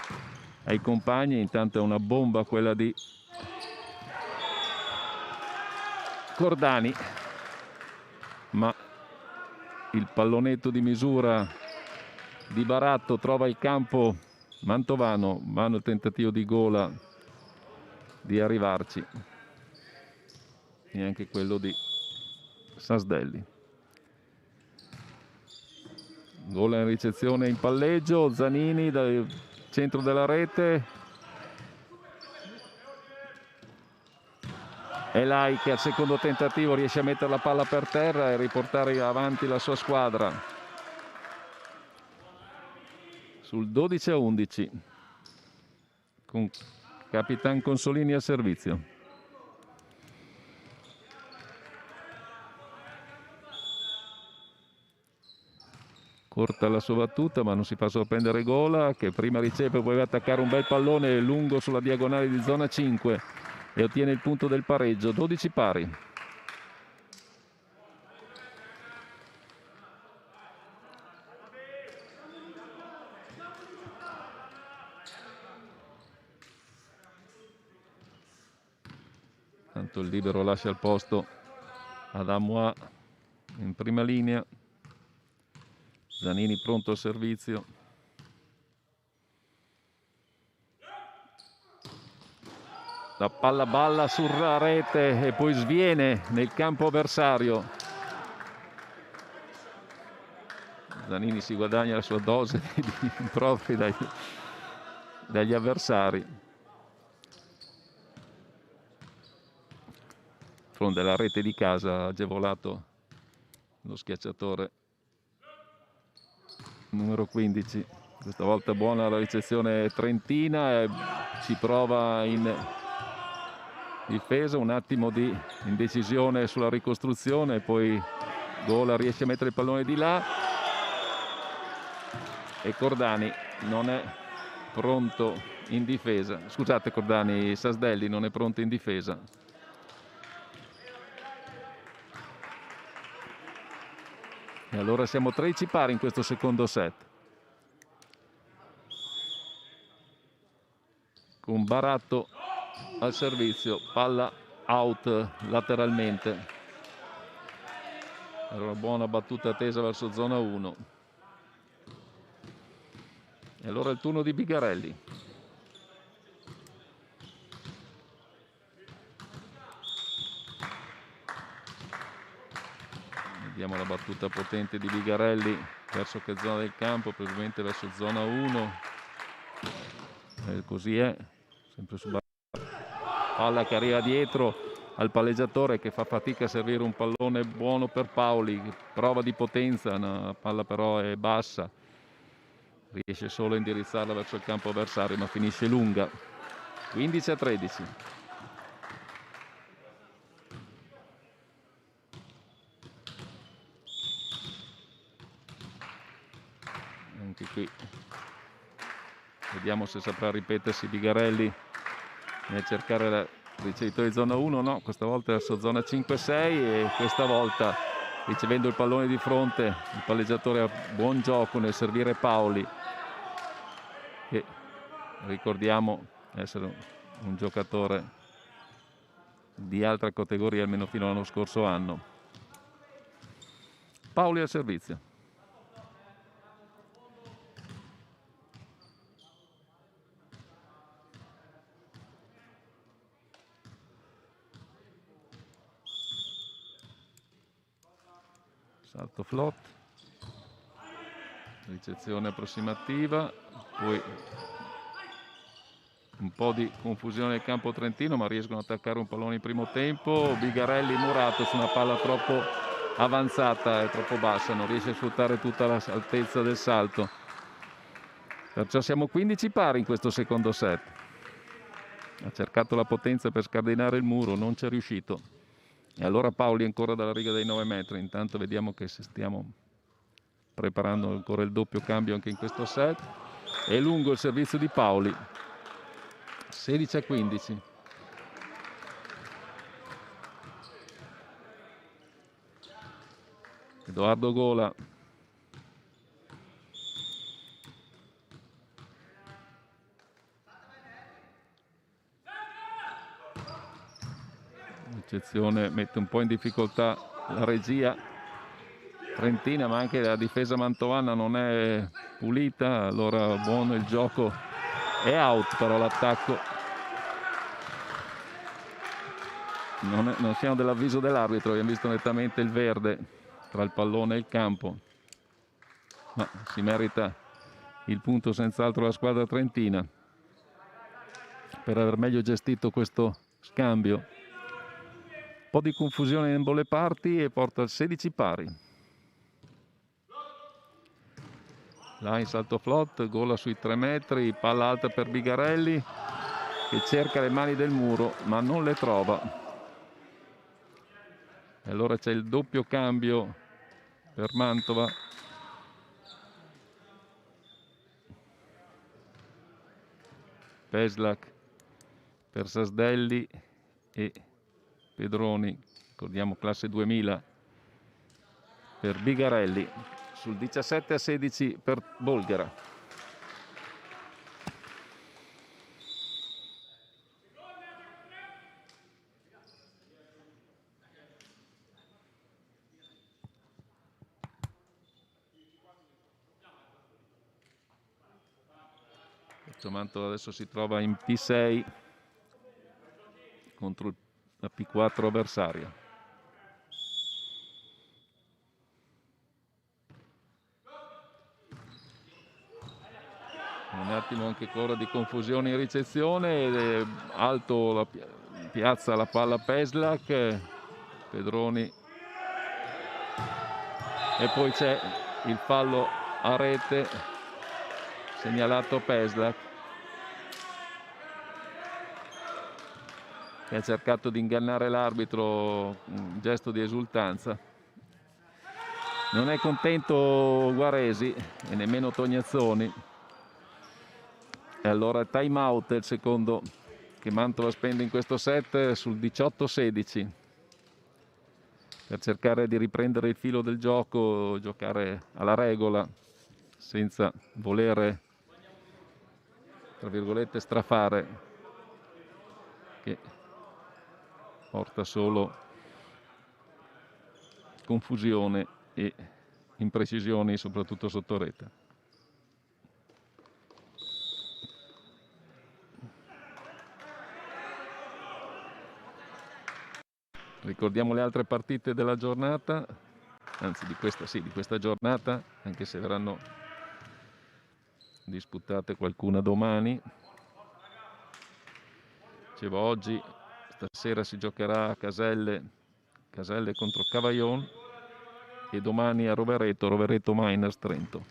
ai compagni. Intanto è una bomba quella di Cordani, ma il pallonetto di misura di Baratto trova il campo mantovano, vano il tentativo di Gola di arrivarci e anche quello di Sasdelli. Gola in ricezione in palleggio, Zanini dal centro della rete. E Lai che al secondo tentativo riesce a mettere la palla per terra e riportare avanti la sua squadra sul 12-11 con Capitan Consolini al servizio. Corta la sua battuta ma non si fa sorprendere Gola che prima riceve e poi va a attaccare un bel pallone lungo sulla diagonale di zona 5 e ottiene il punto del pareggio, 12 pari. Tanto il libero lascia il posto ad Amois in prima linea. Zanini pronto al servizio. La palla balla sulla rete e poi sviene nel campo avversario. Zanini si guadagna la sua dose di rimproveri dagli avversari. Fronte alla rete di casa ha agevolato lo schiacciatore numero 15. Questa volta buona la ricezione trentina e ci prova in difesa, un attimo di indecisione sulla ricostruzione, poi Gola riesce a mettere il pallone di là e Cordani non è pronto in difesa. Scusate Cordani, Sasdelli non è pronto in difesa. E allora siamo 13 pari in questo secondo set. Con Baratto al servizio, palla out lateralmente. Era una buona battuta tesa verso zona 1. E allora il turno di Bigarelli. Vediamo la battuta potente di Bigarelli verso che zona del campo, probabilmente verso zona 1. E così è, sempre su palla che arriva dietro al palleggiatore che fa fatica a servire un pallone buono per Paoli, prova di potenza, la palla però è bassa, riesce solo a indirizzarla verso il campo avversario ma finisce lunga. 15-13. Anche qui vediamo se saprà ripetersi Bigarelli nel cercare la ricevitore di zona 1. No, questa volta verso zona 5-6 e questa volta ricevendo il pallone di fronte il palleggiatore ha buon gioco nel servire Paoli, che ricordiamo essere un giocatore di altra categoria almeno fino all'anno scorso anno. Paoli al servizio. Salto flot, ricezione approssimativa, poi un po' di confusione nel campo trentino ma riescono ad attaccare un pallone in primo tempo. Bigarelli murato su una palla troppo avanzata e troppo bassa, non riesce a sfruttare tutta l'altezza del salto, perciò siamo 15 pari in questo secondo set. Ha cercato la potenza per scardinare il muro, non ci è riuscito. E allora Paoli ancora dalla riga dei 9 metri. Intanto vediamo che stiamo preparando ancora il doppio cambio anche in questo set. È lungo il servizio di Paoli. 16-15. Edoardo Gola. L'eccezione mette un po' in difficoltà la regia trentina, ma anche la difesa mantovana non è pulita, allora buono il gioco, è out però l'attacco. Non siamo dell'avviso dell'arbitro, abbiamo visto nettamente il verde tra il pallone e il campo, ma si merita il punto senz'altro la squadra trentina per aver meglio gestito questo scambio. Un po' di confusione in ambo le parti e porta al 16 pari. Line salto flot, Gola sui 3 metri, palla alta per Bigarelli che cerca le mani del muro ma non le trova. E allora c'è il doppio cambio per Mantova. Peslak per Sasdelli e Pedroni, ricordiamo classe 2000 per Bigarelli, sul 17-16 per Bolghera. Mantova adesso si trova in P6 contro la P4 avversaria. Un attimo anche ancora di confusione in ricezione, alto piazza la palla Peslak, Pedroni e poi c'è il fallo a rete segnalato Peslak, che ha cercato di ingannare l'arbitro, un gesto di esultanza. Non è contento Guaresi e nemmeno Tognazzoni. E allora time out è il secondo che Mantova spende in questo set sul 18-16 per cercare di riprendere il filo del gioco, giocare alla regola senza volere, tra virgolette, strafare, che porta solo confusione e imprecisioni, soprattutto sotto rete. Ricordiamo le altre partite della giornata, anzi di questa giornata, anche se verranno disputate qualcuna domani. Dicevo, oggi, stasera si giocherà a Caselle contro Cavaillon e domani a Rovereto Miners Trento.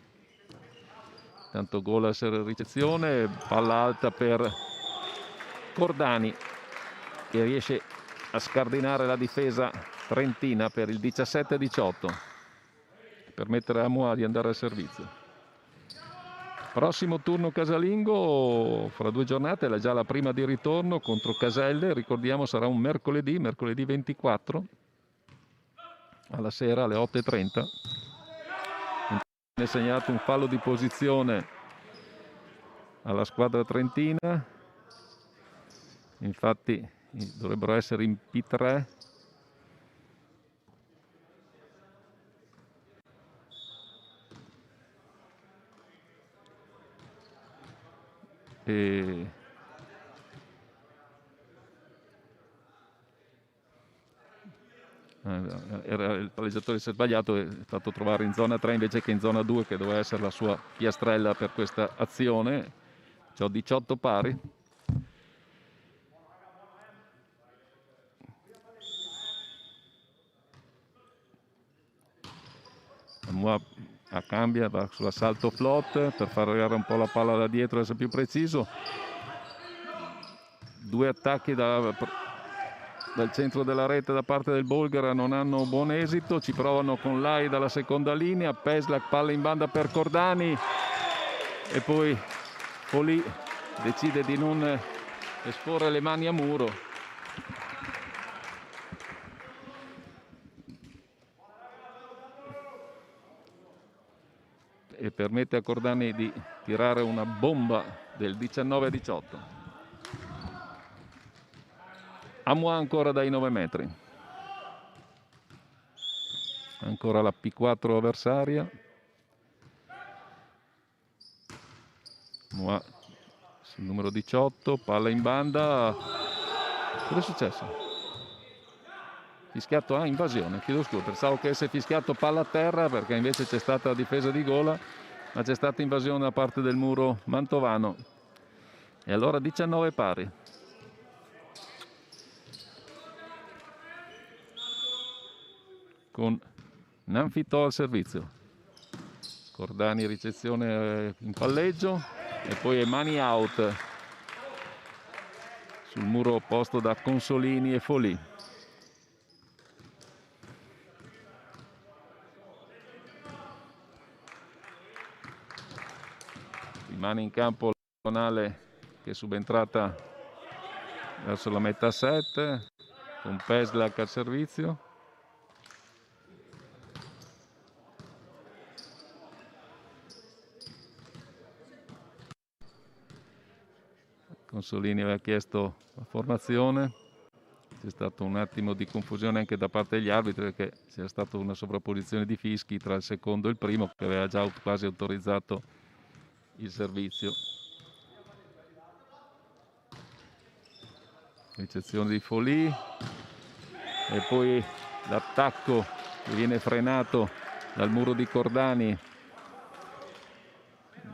Tanto gol a ricezione, palla alta per Cordani che riesce a scardinare la difesa trentina per il 17-18, permettere a Moa di andare al servizio. Prossimo turno casalingo fra 2 giornate, è già la prima di ritorno contro Caselle, ricordiamo sarà un mercoledì 24 alla sera alle 8:30. È segnato un fallo di posizione alla squadra trentina, infatti dovrebbero essere in P3. Il palleggiatore si è sbagliato, è stato trovare in zona 3 invece che in zona 2, che doveva essere la sua piastrella per questa azione. C'ho 18 pari. Cambia, va sull'assalto float per far arrivare un po' la palla da dietro, essere più preciso. 2 attacchi dal centro della rete da parte del Bolgara non hanno buon esito, ci provano con Lai dalla seconda linea, Peslak, palla in banda per Cordani e poi Folì decide di non esporre le mani a muro. E permette a Cordani di tirare una bomba del 19-18. Amoa ancora dai 9 metri. Ancora la P4 avversaria. Amoa sul numero 18, palla in banda. Cosa è successo? Fischiato invasione, chiedo scusa, pensavo che avesse fischiato palla a terra perché invece c'è stata la difesa di gola, ma c'è stata invasione da parte del muro mantovano. E allora 19 pari. Con Nanfitò al servizio. Cordani ricezione in palleggio e poi è mani out sul muro opposto da Consolini e Folì. Rimane in campo la nazionale che è subentrata verso la metà set con Peslak al servizio. Consolini aveva chiesto la formazione, c'è stato un attimo di confusione anche da parte degli arbitri perché c'era stata una sovrapposizione di fischi tra il secondo e il primo che aveva già quasi autorizzato il servizio. Ricezione di Folì e poi l'attacco che viene frenato dal muro di Cordani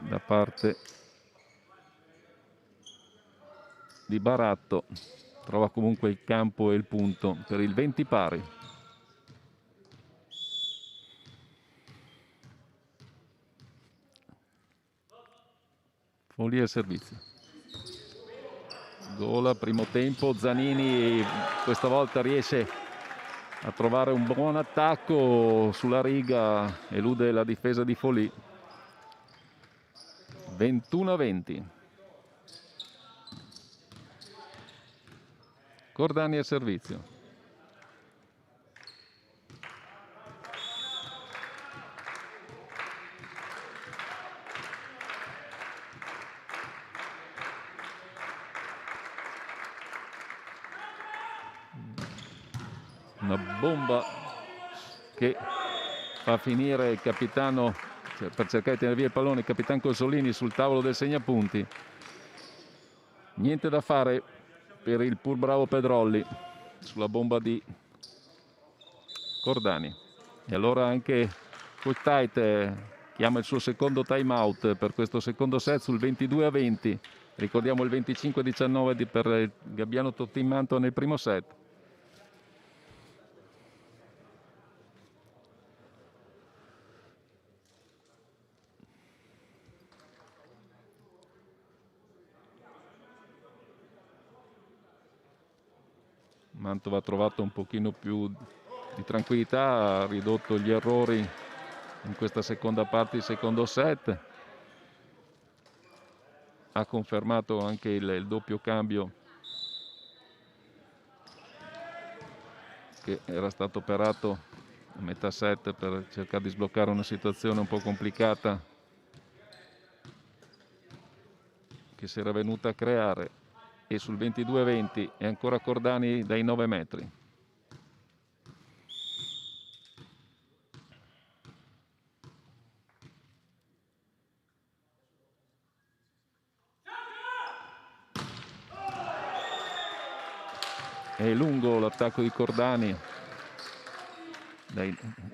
da parte di Baratto. Trova comunque il campo e il punto per il 20 pari. Folì al servizio. Gola, primo tempo, Zanini questa volta riesce a trovare un buon attacco sulla riga, elude la difesa di Folì. 21-20. Cordani al servizio. Una bomba che fa finire il capitano, cioè, per cercare di tenere via il pallone, il capitano Consolini sul tavolo del segnapunti. Niente da fare per il pur bravo Pedrolli sulla bomba di Cordani. E allora anche Cook chiama il suo secondo time out per questo secondo set sul 22-20. Ricordiamo il 25-19 per il Gabbiano Tottimanto nel primo set. Mantova ha trovato un pochino più di tranquillità, ha ridotto gli errori in questa seconda parte del secondo set, ha confermato anche il doppio cambio che era stato operato a metà set per cercare di sbloccare una situazione un po' complicata che si era venuta a creare. E sul 22-20 è ancora Cordani dai 9 metri. È lungo l'attacco di Cordani.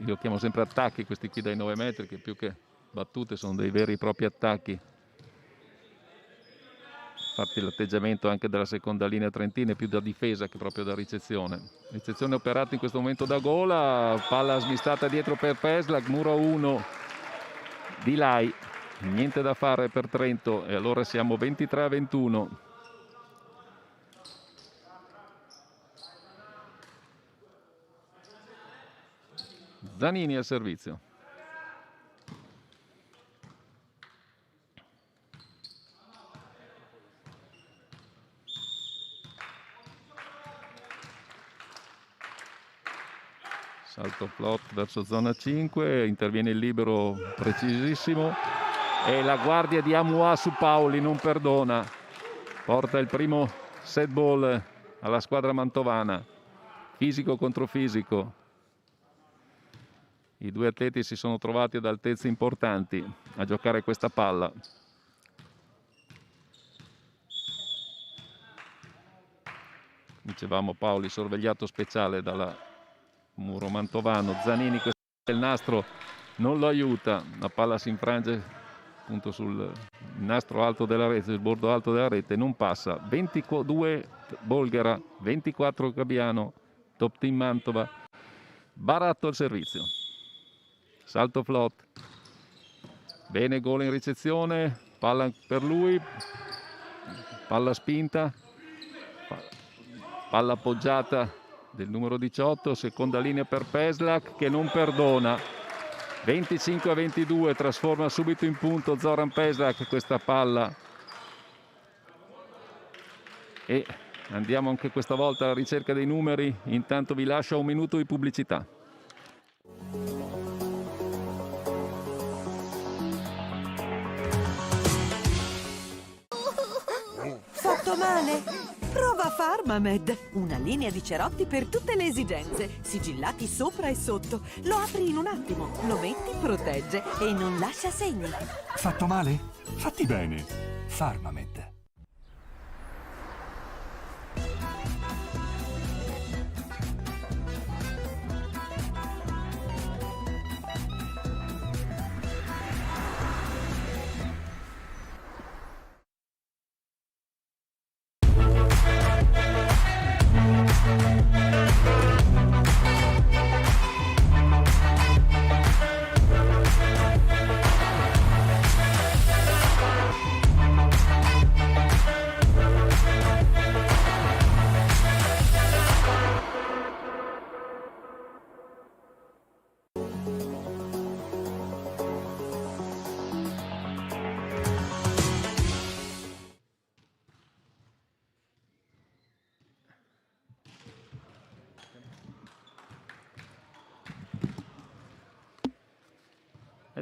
Io chiamo sempre attacchi questi qui dai 9 metri, che più che battute sono dei veri e propri attacchi. Infatti l'atteggiamento anche della seconda linea trentina è più da difesa che proprio da ricezione. Ricezione operata in questo momento da Gola, palla smistata dietro per Peslak, muro 1 di Lai, niente da fare per Trento e allora siamo 23-21. Zanini al servizio. Salto flot verso zona 5, interviene il libero precisissimo e la guardia di Amua su Paoli non perdona, porta il primo set ball alla squadra mantovana, fisico contro fisico. I due atleti si sono trovati ad altezze importanti a giocare questa palla. Dicevamo Paoli sorvegliato speciale dalla muro mantovano. Zanini, questo è il nastro, non lo aiuta, la palla si infrange appunto sul nastro alto della rete, sul bordo alto della rete, non passa. 22 Bolghera, 24 Gabbiano, top team Mantova. Baratto al servizio, salto flot, bene, gol in ricezione, palla per lui, palla spinta, palla appoggiata del numero 18, seconda linea per Peslak che non perdona. 25-22, trasforma subito in punto Zoran Peslak questa palla. E andiamo anche questa volta alla ricerca dei numeri. Intanto vi lascio un minuto di pubblicità. Fatto male? Prova Farmamed, una linea di cerotti per tutte le esigenze, sigillati sopra e sotto. Lo apri in un attimo, lo metti, protegge e non lascia segni. Fatto male? Fatti bene. Farmamed.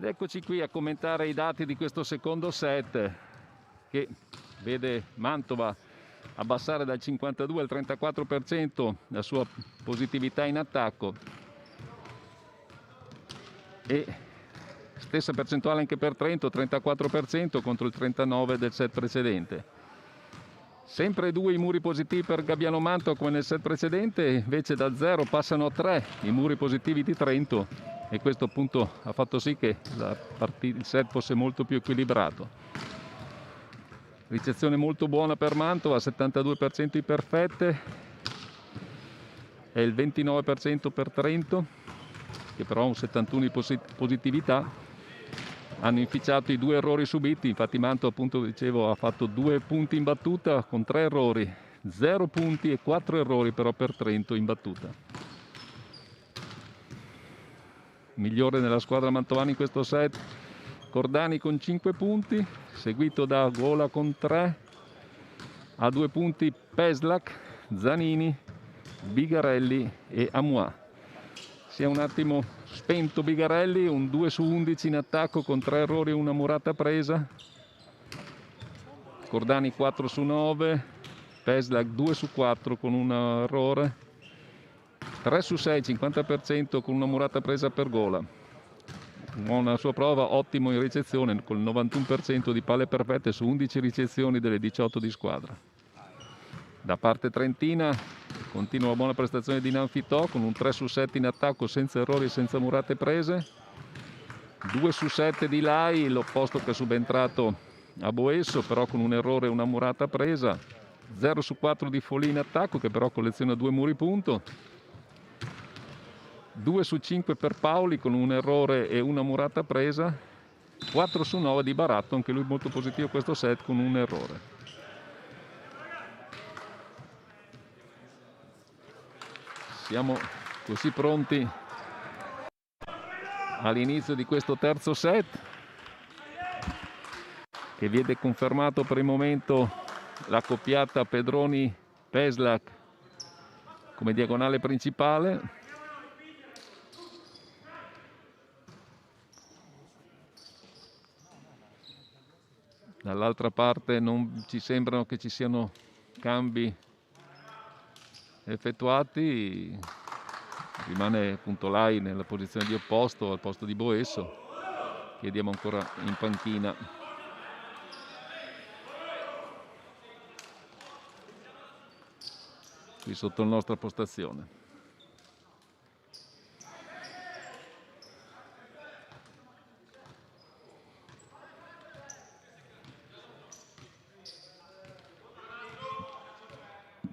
Ed eccoci qui a commentare i dati di questo secondo set che vede Mantova abbassare dal 52 al 34% la sua positività in attacco e stessa percentuale anche per Trento, 34% contro il 39% del set precedente. Sempre 2 i muri positivi per Gabbiano Mantova come nel set precedente, invece da 0 passano a 3 i muri positivi di Trento e questo appunto ha fatto sì che il set fosse molto più equilibrato. Ricezione molto buona per Mantova, 72% di perfette e il 29% per Trento, che però ha un 71% di positività. Hanno inficiato i 2 errori subiti, infatti Mantova, appunto dicevo, ha fatto 2 punti in battuta con 3 errori, 0 punti e 4 errori però per Trento in battuta. Migliore nella squadra mantovana in questo set Cordani con 5 punti, seguito da Gola con 3, a 2 punti Peslak, Zanini, Bigarelli e Amois. Si è un attimo spento Bigarelli, un 2 su 11 in attacco con 3 errori e una murata presa. Cordani 4 su 9, Peslak 2 su 4 con un errore, 3 su 6, 50% con una murata presa per Gola. Buona sua prova, ottimo in ricezione col 91% di palle perfette su 11 ricezioni delle 18 di squadra. Da parte trentina continua la buona prestazione di Nanfitò con un 3 su 7 in attacco senza errori e senza murate prese. 2 su 7 di Lai, l'opposto che è subentrato a Boesso, però con un errore e una murata presa. 0 su 4 di Folì in attacco, che però colleziona 2 muri punto. 2 su 5 per Paoli con un errore e una murata presa. 4 su 9 di Baratto, anche lui molto positivo questo set con un errore. Siamo così pronti all'inizio di questo terzo set, che vede confermato per il momento la coppiata Pedroni-Peslak come diagonale principale. Dall'altra parte non ci sembrano che ci siano cambi effettuati, rimane appunto Lai nella posizione di opposto al posto di Boesso, che vediamo ancora in panchina. Qui sotto la nostra postazione.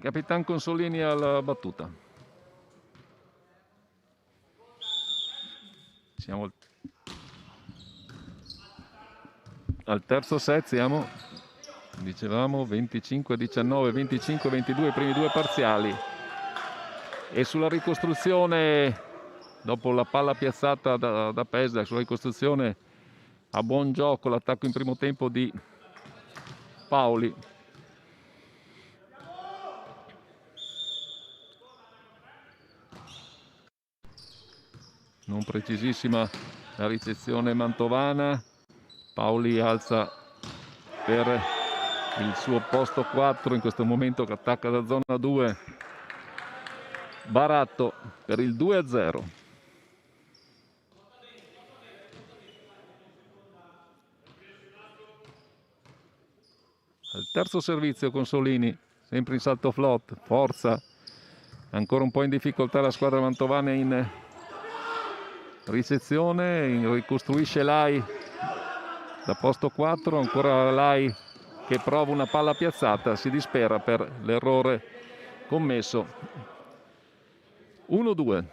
Capitan Consolini alla battuta. Siamo al terzo set, siamo, dicevamo, 25-19, 25-22 i primi 2 parziali. E sulla ricostruzione, dopo la palla piazzata da Peslak, sulla ricostruzione a buon gioco l'attacco in primo tempo di Paoli. Non precisissima la ricezione mantovana. Paoli alza per il suo posto 4 in questo momento, che attacca da zona 2. Baratto per il 2-0. Al terzo servizio Consolini, sempre in salto flot, forza. Ancora un po' in difficoltà la squadra mantovana in ricezione, ricostruisce Lai da posto 4, ancora Lai che prova una palla piazzata, si dispera per l'errore commesso. 1-2.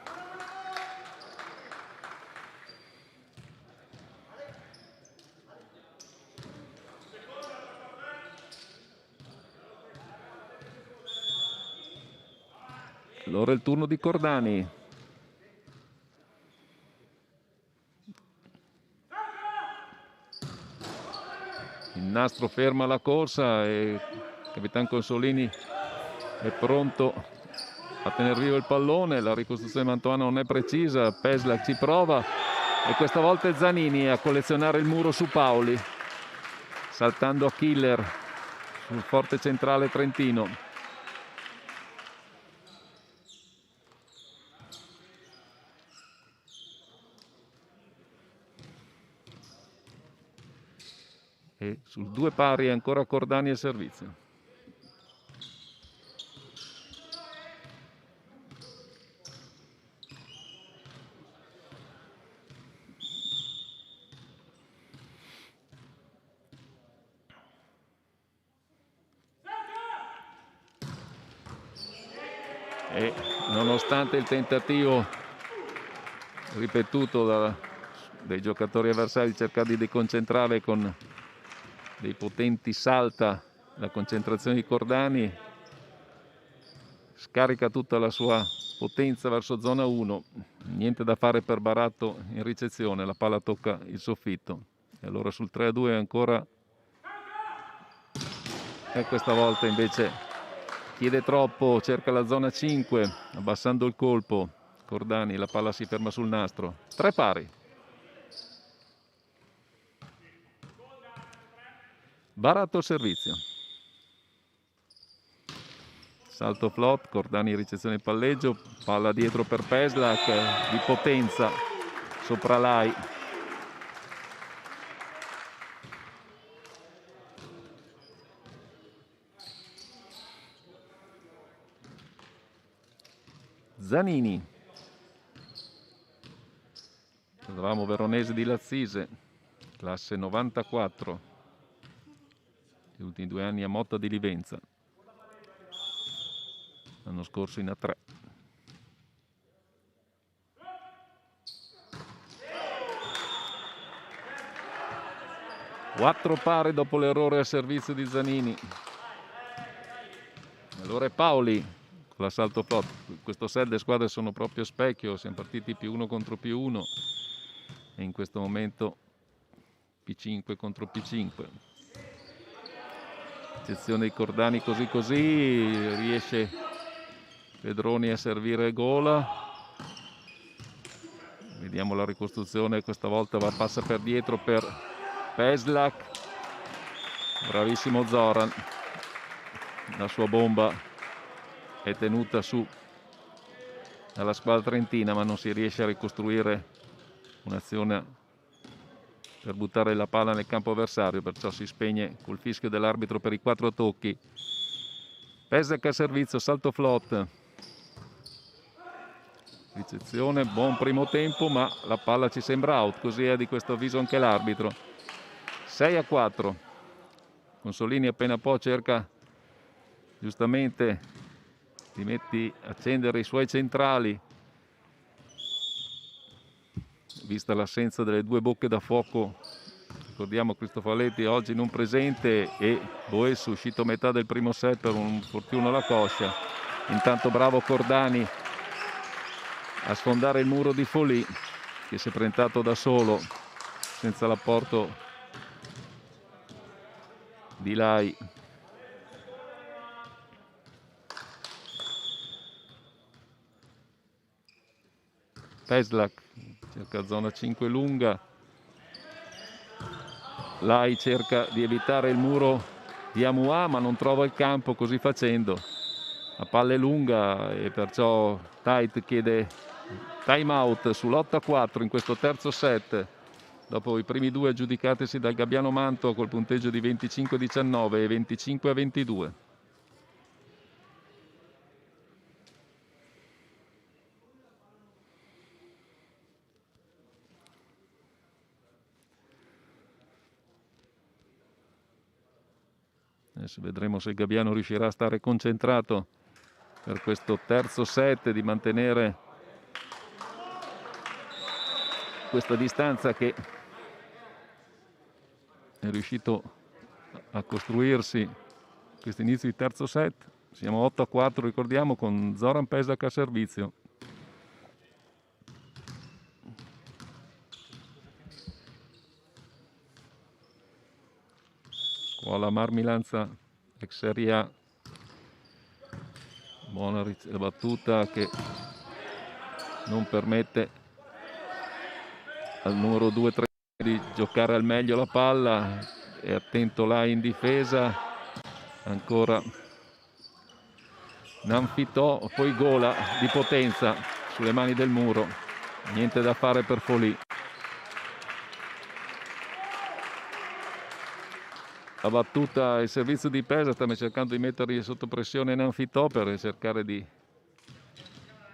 Allora il turno di Cordani. Il nastro ferma la corsa e Capitan Consolini è pronto a tenere vivo il pallone. La ricostruzione mantovana non è precisa, Peslak ci prova E questa volta è Zanini a collezionare il muro su Paoli, saltando a killer sul forte centrale trentino. E sul 2 pari ancora Cordani al servizio. E nonostante il tentativo ripetuto dai giocatori avversari di cercare di deconcentrare con dei potenti salta la concentrazione di Cordani, scarica tutta la sua potenza verso zona 1, niente da fare per Baratto in ricezione, la palla tocca il soffitto e allora sul 3-2 ancora, e questa volta invece chiede troppo, cerca la zona 5, abbassando il colpo Cordani, la palla si ferma sul nastro. 3 pari. Baratto al servizio. Salto flop, Cordani in ricezione di palleggio, palla dietro per Peslak, di potenza sopra Lai. Zanini. Eravamo veronese di Lazzise, classe 94, gli ultimi 2 anni a Motta di Livenza, l'anno scorso in A3. Quattro pari dopo l'errore al servizio di Zanini. Allora è Paoli con l'assalto flop. Questo set le squadre sono proprio a specchio, siamo partiti +1 contro +1 e in questo momento P5 contro P5. Eccezione di Cordani così così, riesce Pedroni a servire gola. Vediamo la ricostruzione, questa volta passa per dietro per Peslak. Bravissimo Zoran, la sua bomba è tenuta su dalla squadra trentina, ma non si riesce a ricostruire un'azione per buttare la palla nel campo avversario, perciò si spegne col fischio dell'arbitro per i 4 tocchi. Peslak a servizio, salto flot, ricezione, buon primo tempo, ma la palla ci sembra out, così è di questo avviso anche l'arbitro. 6-4. Consolini appena può cerca giustamente di accendere i suoi centrali, vista l'assenza delle 2 bocche da fuoco. Ricordiamo Cristofaletti oggi non presente e Boessu uscito a metà del primo set per un infortunio alla coscia. Intanto bravo Cordani a sfondare il muro di Folì, che si è presentato da solo senza l'apporto di Lai. Peslak cerca zona 5 lunga, Lai cerca di evitare il muro di Amouà ma non trova il campo, così facendo la palla è lunga e perciò Tait chiede time out sull'8-4 in questo terzo set, dopo i primi 2 aggiudicatisi dal Gabbiano Manto col punteggio di 25-19 e 25-22. Adesso vedremo se il Gabbiano riuscirà a stare concentrato per questo terzo set, di mantenere questa distanza che è riuscito a costruirsi questo inizio di terzo set. Siamo 8-4, ricordiamo, con Zoran Peslak a servizio. Scuola Marmilanza ex Serie A, buona battuta che non permette al numero 2 di giocare al meglio la palla, è attento là in difesa, ancora Nanfitò, poi Gola di potenza sulle mani del muro, niente da fare per Folì. La battuta, il servizio di Pesa sta cercando di mettergli sotto pressione Nanfitò per cercare di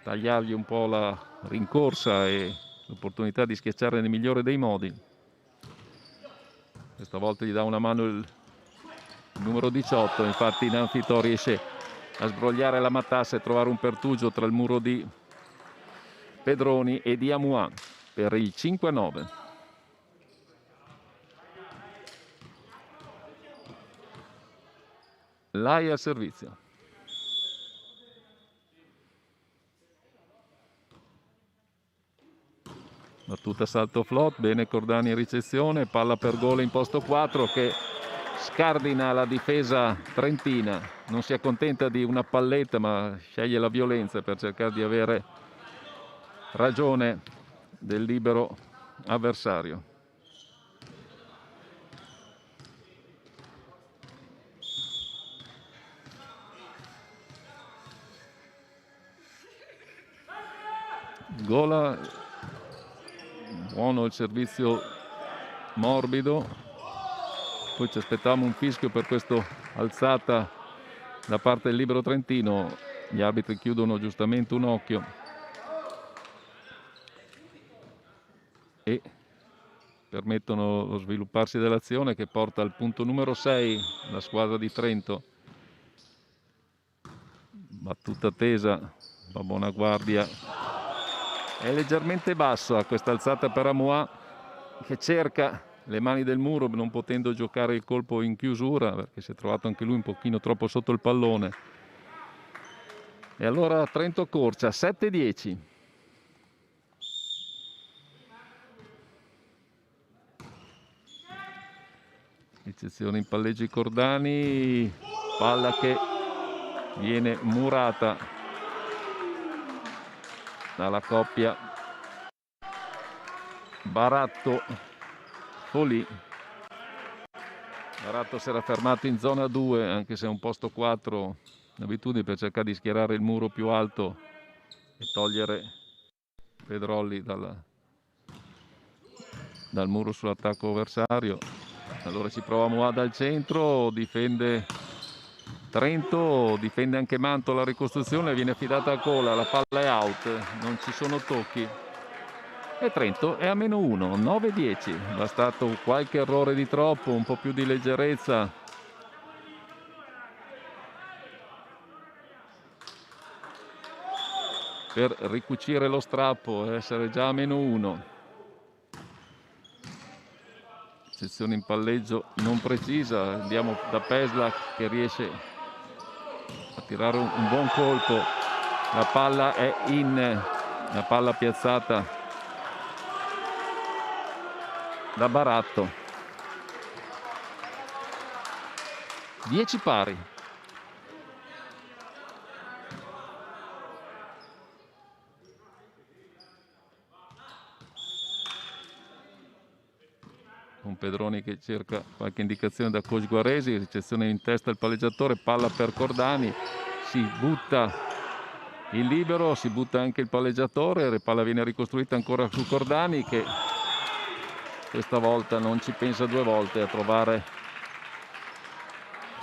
tagliargli un po' la rincorsa e l'opportunità di schiacciare nel migliore dei modi. Questa volta gli dà una mano il numero 18, infatti Nanfitò riesce a sbrogliare la matassa e trovare un pertugio tra il muro di Pedroni e di Amouà per il 5-9. Lai al servizio. Battuta salto flot, bene Cordani in ricezione, palla per gol in posto 4 che scardina la difesa trentina, non si accontenta di una palletta ma sceglie la violenza per cercare di avere ragione del libero avversario. Gola, buono il servizio morbido, poi ci aspettavamo un fischio per questa alzata da parte del libero trentino, gli arbitri chiudono giustamente un occhio e permettono lo svilupparsi dell'azione che porta al punto numero 6 la squadra di Trento. Battuta tesa, la buona guardia è leggermente basso a questa alzata per Amouà che cerca le mani del muro non potendo giocare il colpo in chiusura perché si è trovato anche lui un pochino troppo sotto il pallone. E allora Trento accorcia 7-10. Ricezione in palleggi Cordani, palla che viene murata dalla coppia Baratto-Folì. Baratto si era fermato in zona 2 anche se è un posto 4, l'abitudine per cercare di schierare il muro più alto e togliere Pedrolli dal muro sull'attacco avversario. Allora ci prova Amouà dal centro, difende Trento, difende anche Manto la ricostruzione, viene affidata a Gola, la palla è out, non ci sono tocchi e Trento è a -1, 9-10, bastato qualche errore di troppo, un po' più di leggerezza per ricucire lo strappo e essere già a -1. Sezione in palleggio non precisa, andiamo da Peslak che riesce a tirare un buon colpo, la palla è la palla piazzata da Baratto. 10 pari. Con Pedroni che cerca qualche indicazione da coach Guaresi, ricezione in testa al palleggiatore, palla per Cordani, si butta il libero, si butta anche il palleggiatore, la palla viene ricostruita ancora su Cordani che questa volta non ci pensa due volte a trovare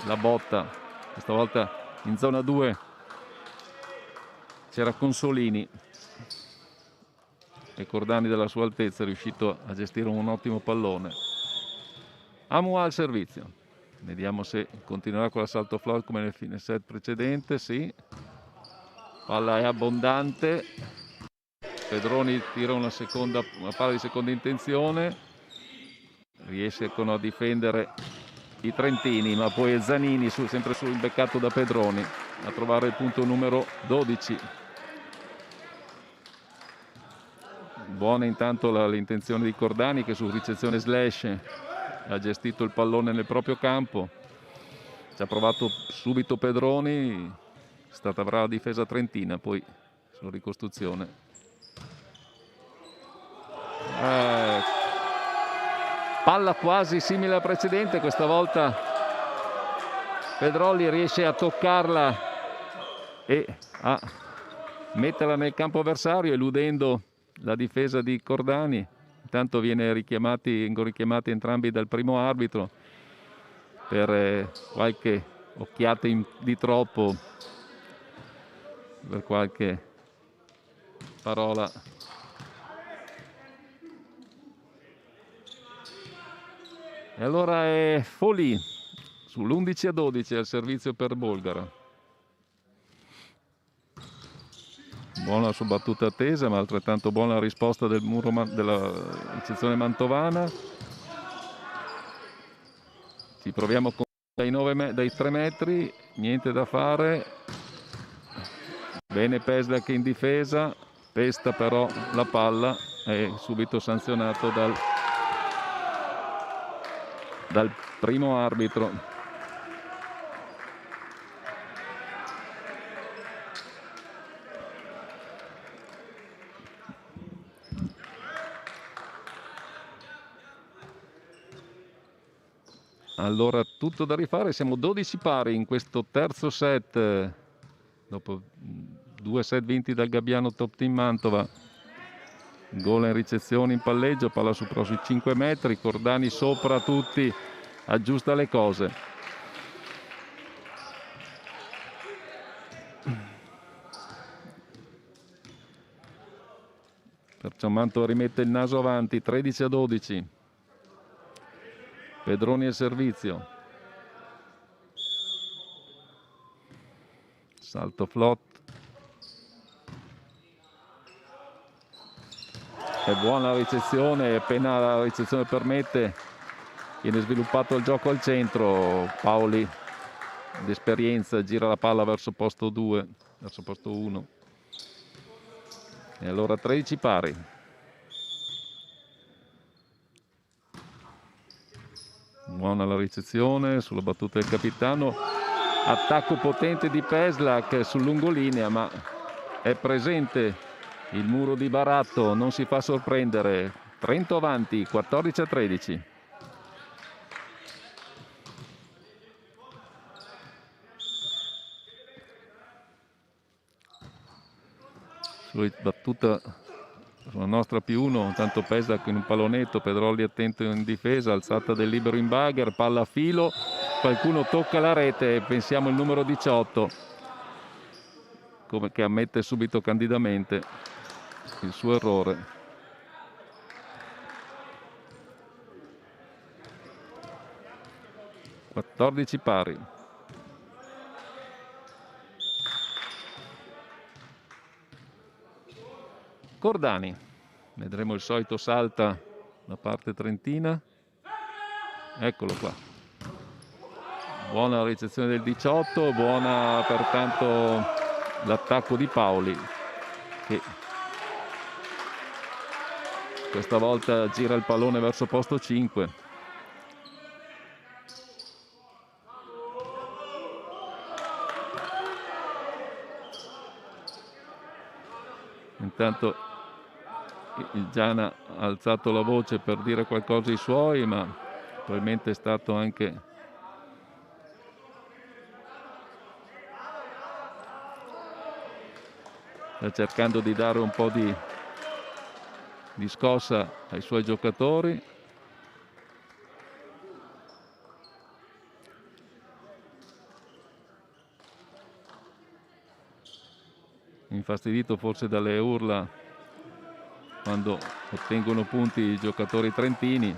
la botta, questa volta in zona 2 c'era Consolini e Cordani della sua altezza è riuscito a gestire un ottimo pallone. Amouà al servizio, vediamo se continuerà con l'assalto float come nel set precedente. Sì, palla è abbondante, Pedroni tira una palla di seconda intenzione, riescono a difendere i trentini ma poi è Zanini sempre sul beccato da Pedroni a trovare il punto numero 12. Buona intanto l'intenzione di Cordani che su ricezione slash ha gestito il pallone nel proprio campo, ci ha provato subito Pedroni, è stata brava difesa trentina, poi sulla ricostruzione Palla quasi simile alla precedente, questa volta Pedrolli riesce a toccarla e a metterla nel campo avversario, eludendo la difesa di Cordani. Intanto vengono richiamati entrambi dal primo arbitro per qualche occhiata di troppo, per qualche parola. E allora è Folì sull'11-12 al servizio per Bolgara. Buona la sua battuta attesa, ma altrettanto buona la risposta del muro della sezione mantovana. Ci proviamo con dai 3 metri, niente da fare. Bene Peslak in difesa, pesta però la palla, è subito sanzionato dal primo arbitro. Allora, tutto da rifare, siamo 12 pari in questo terzo set, dopo 2 set vinti dal Gabbiano Top Team Mantova. Gol in ricezione, in palleggio, palla sui 5 metri, Cordani sopra tutti, aggiusta le cose. Perciò Mantova rimette il naso avanti, 13-12. Pedroni al servizio. Salto flot. È buona la ricezione, appena la ricezione permette viene sviluppato il gioco al centro. Paoli d'esperienza gira la palla verso posto 2, verso posto 1. E allora 13 pari. Buona la ricezione sulla battuta del capitano. Attacco potente di Peslak sul lungolinea, ma è presente il muro di Baratto, non si fa sorprendere. Trento avanti, 14-13. Battuta sulla nostra +1, intanto Peslak in un pallonetto, Pedrolli attento in difesa, alzata del libero in bagger, palla a filo, qualcuno tocca la rete e pensiamo il numero 18, come che ammette subito candidamente il suo errore. (14 pari). Cordani, vedremo il solito salta da parte trentina, eccolo qua. Buona la ricezione del 18, buona pertanto l'attacco di Paoli, che questa volta gira il pallone verso posto 5. Intanto il Giana ha alzato la voce per dire qualcosa ai suoi, ma probabilmente è stato anche sta cercando di dare un po' di scossa ai suoi giocatori. Infastidito forse dalle urla quando ottengono punti i giocatori trentini.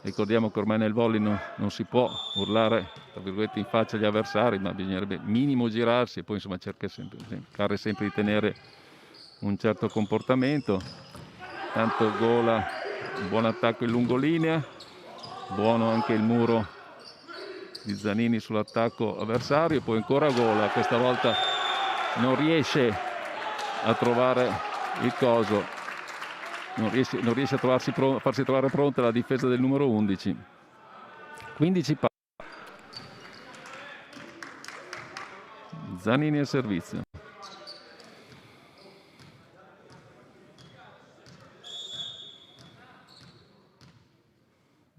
Ricordiamo che ormai nel volley non si può urlare tra virgolette in faccia agli avversari, ma bisognerebbe minimo girarsi e poi insomma cercare sempre di tenere un certo comportamento. Tanto Gola, un buon attacco in lungolinea, buono anche il muro di Zanini sull'attacco avversario, poi ancora Gola, questa volta non riesce a trovare il coso. Non riesce a farsi trovare pronta la difesa del numero 11. 15 pari. Zanini al servizio.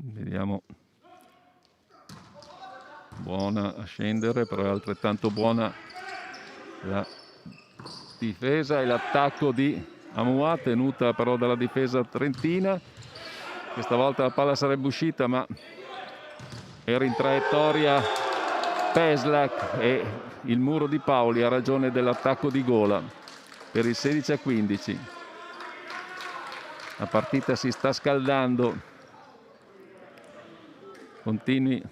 Vediamo. Buona a scendere, però è altrettanto buona la difesa e l'attacco di Amoua, tenuta però dalla difesa trentina. Questa volta la palla sarebbe uscita, ma era in traiettoria Peslak e il muro di Paoli ha ragione dell'attacco di Gola per il 16-15. La partita si sta scaldando. Continui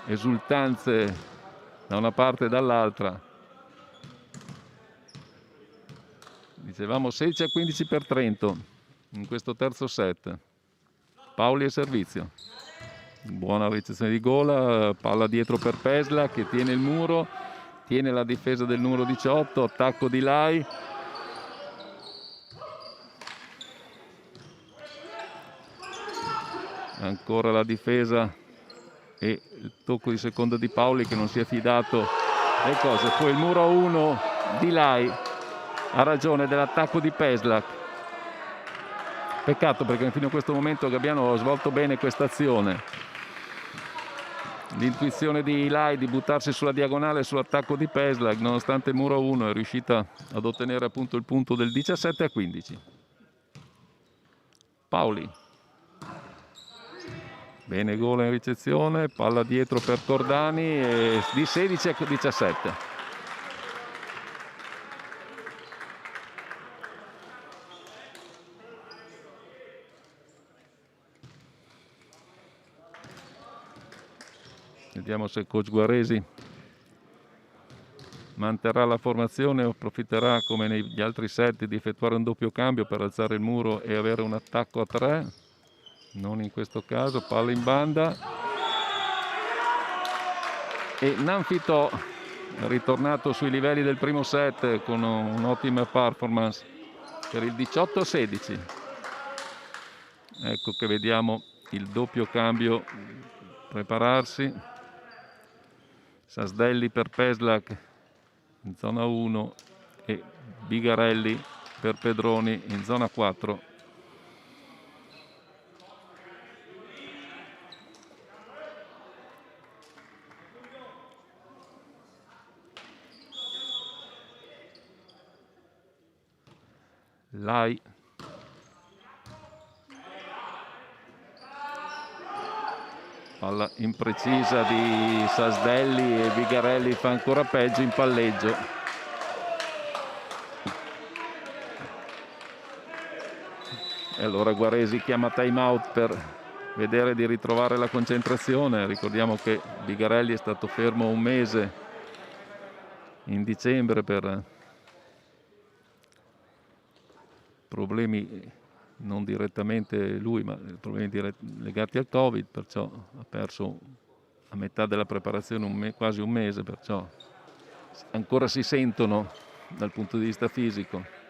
esultanze da una parte e dall'altra. Dicevamo 16-15 per Trento in questo terzo set. Paoli e servizio. Buona ricezione di Gola, palla dietro per Pesla che tiene il muro, tiene la difesa del numero 18, attacco di Lai. Ancora la difesa e il tocco di seconda di Paoli che non si è fidato delle cose. Poi il muro a 1 di Lai, ha ragione dell'attacco di Peslak. Peccato perché fino a questo momento Gabbiano ha svolto bene questa azione. L'intuizione di Lai di buttarsi sulla diagonale sull'attacco di Peslak, nonostante il muro a 1, è riuscita ad ottenere appunto il punto del 17-15. Paoli. Bene, Gola in ricezione, palla dietro per Cordani e di 16-17. Vediamo se il coach Guaresi manterrà la formazione o approfitterà come negli altri set di effettuare un doppio cambio per alzare il muro e avere un attacco a 3. Non in questo caso, palla in banda e Nanfitò è ritornato sui livelli del primo set con un'ottima performance per il 18-16. Ecco che vediamo il doppio cambio prepararsi. Sasdelli per Peslak in zona 1 e Bigarelli per Pedroni in zona 4. Lai palla imprecisa di Sasdelli e Bigarelli fa ancora peggio in palleggio. E allora Guaresi chiama time out per vedere di ritrovare la concentrazione. Ricordiamo che Bigarelli è stato fermo un mese in dicembre per problemi non direttamente lui, ma problemi legati al Covid, perciò ha perso a metà della preparazione quasi un mese, perciò ancora si sentono dal punto di vista fisico.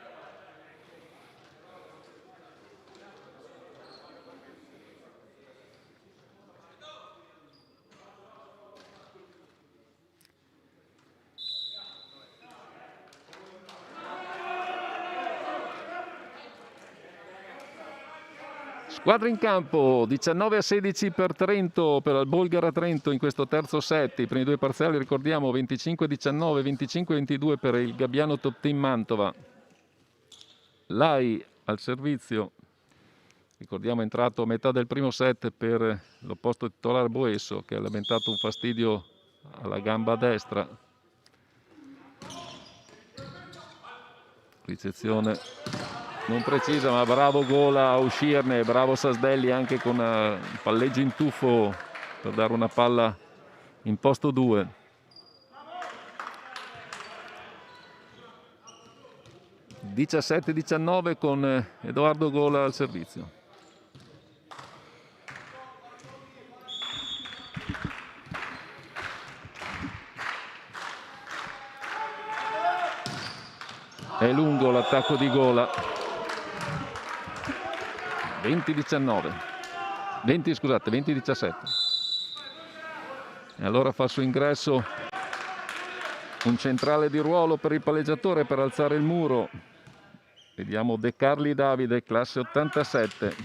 Squadra in campo, 19-16 per Trento, per il Bolgara Trento in questo terzo set. I primi due parziali ricordiamo 25-19, 25-22 per il Gabbiano Top Team Mantova. Lai al servizio, ricordiamo è entrato a metà del primo set per l'opposto titolare Boesso che ha lamentato un fastidio alla gamba destra. Ricezione non precisa, ma bravo Gola a uscirne, bravo Sasdelli anche con un palleggio in tuffo per dare una palla in posto 2. – 17-19 con Edoardo Gola al servizio. È lungo l'attacco di Gola. 20-17. E allora fa il suo ingresso un centrale di ruolo per il palleggiatore per alzare il muro. Vediamo De Carli Davide, classe 87.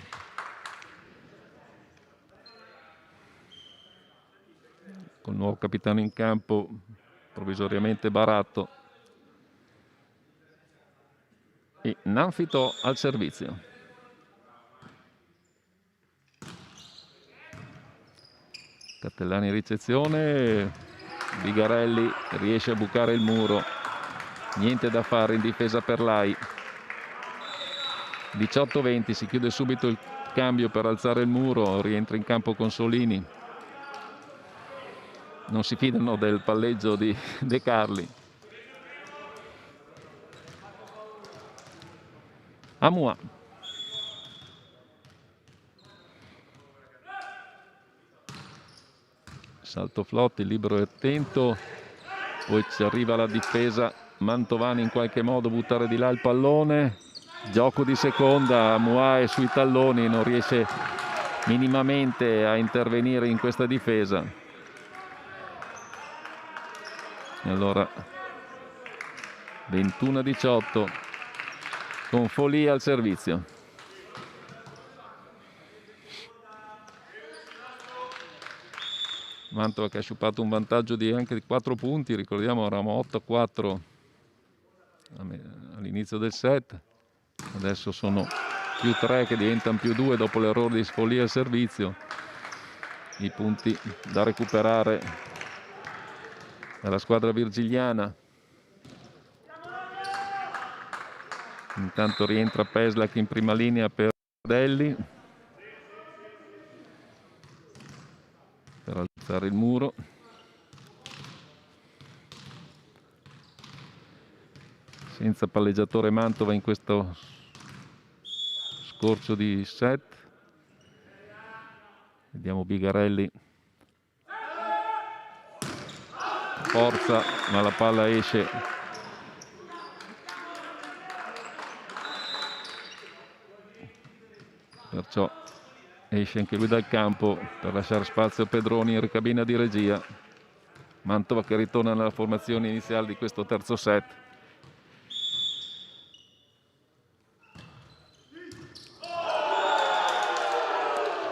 Con il nuovo capitano in campo, provvisoriamente Baratto. E Nanfito al servizio. Cattellani in ricezione, Bigarelli riesce a bucare il muro, niente da fare in difesa per l'AI. 18-20, si chiude subito il cambio per alzare il muro, rientra in campo Consolini. Non si fidano del palleggio di De Carli. Amua. Salto Flotti, libero e attento, poi ci arriva la difesa, Mantovani in qualche modo buttare di là il pallone, gioco di seconda, Amua è sui talloni, non riesce minimamente a intervenire in questa difesa. E allora 21-18 con Folì al servizio. Mantova che ha sciupato un vantaggio di anche di 4 punti, ricordiamo eravamo 8-4 all'inizio del set, adesso sono più 3 che diventano più 2 dopo l'errore di Folì al servizio. I punti da recuperare dalla squadra virgiliana. Intanto rientra Peslak in prima linea per Delli per alzare il muro. Senza palleggiatore Mantova in questo scorcio di set. Vediamo Bigarelli. Forza, ma la palla esce. Perciò esce anche lui dal campo per lasciare spazio a Pedroni in ricabina di regia. Mantova che ritorna nella formazione iniziale di questo terzo set.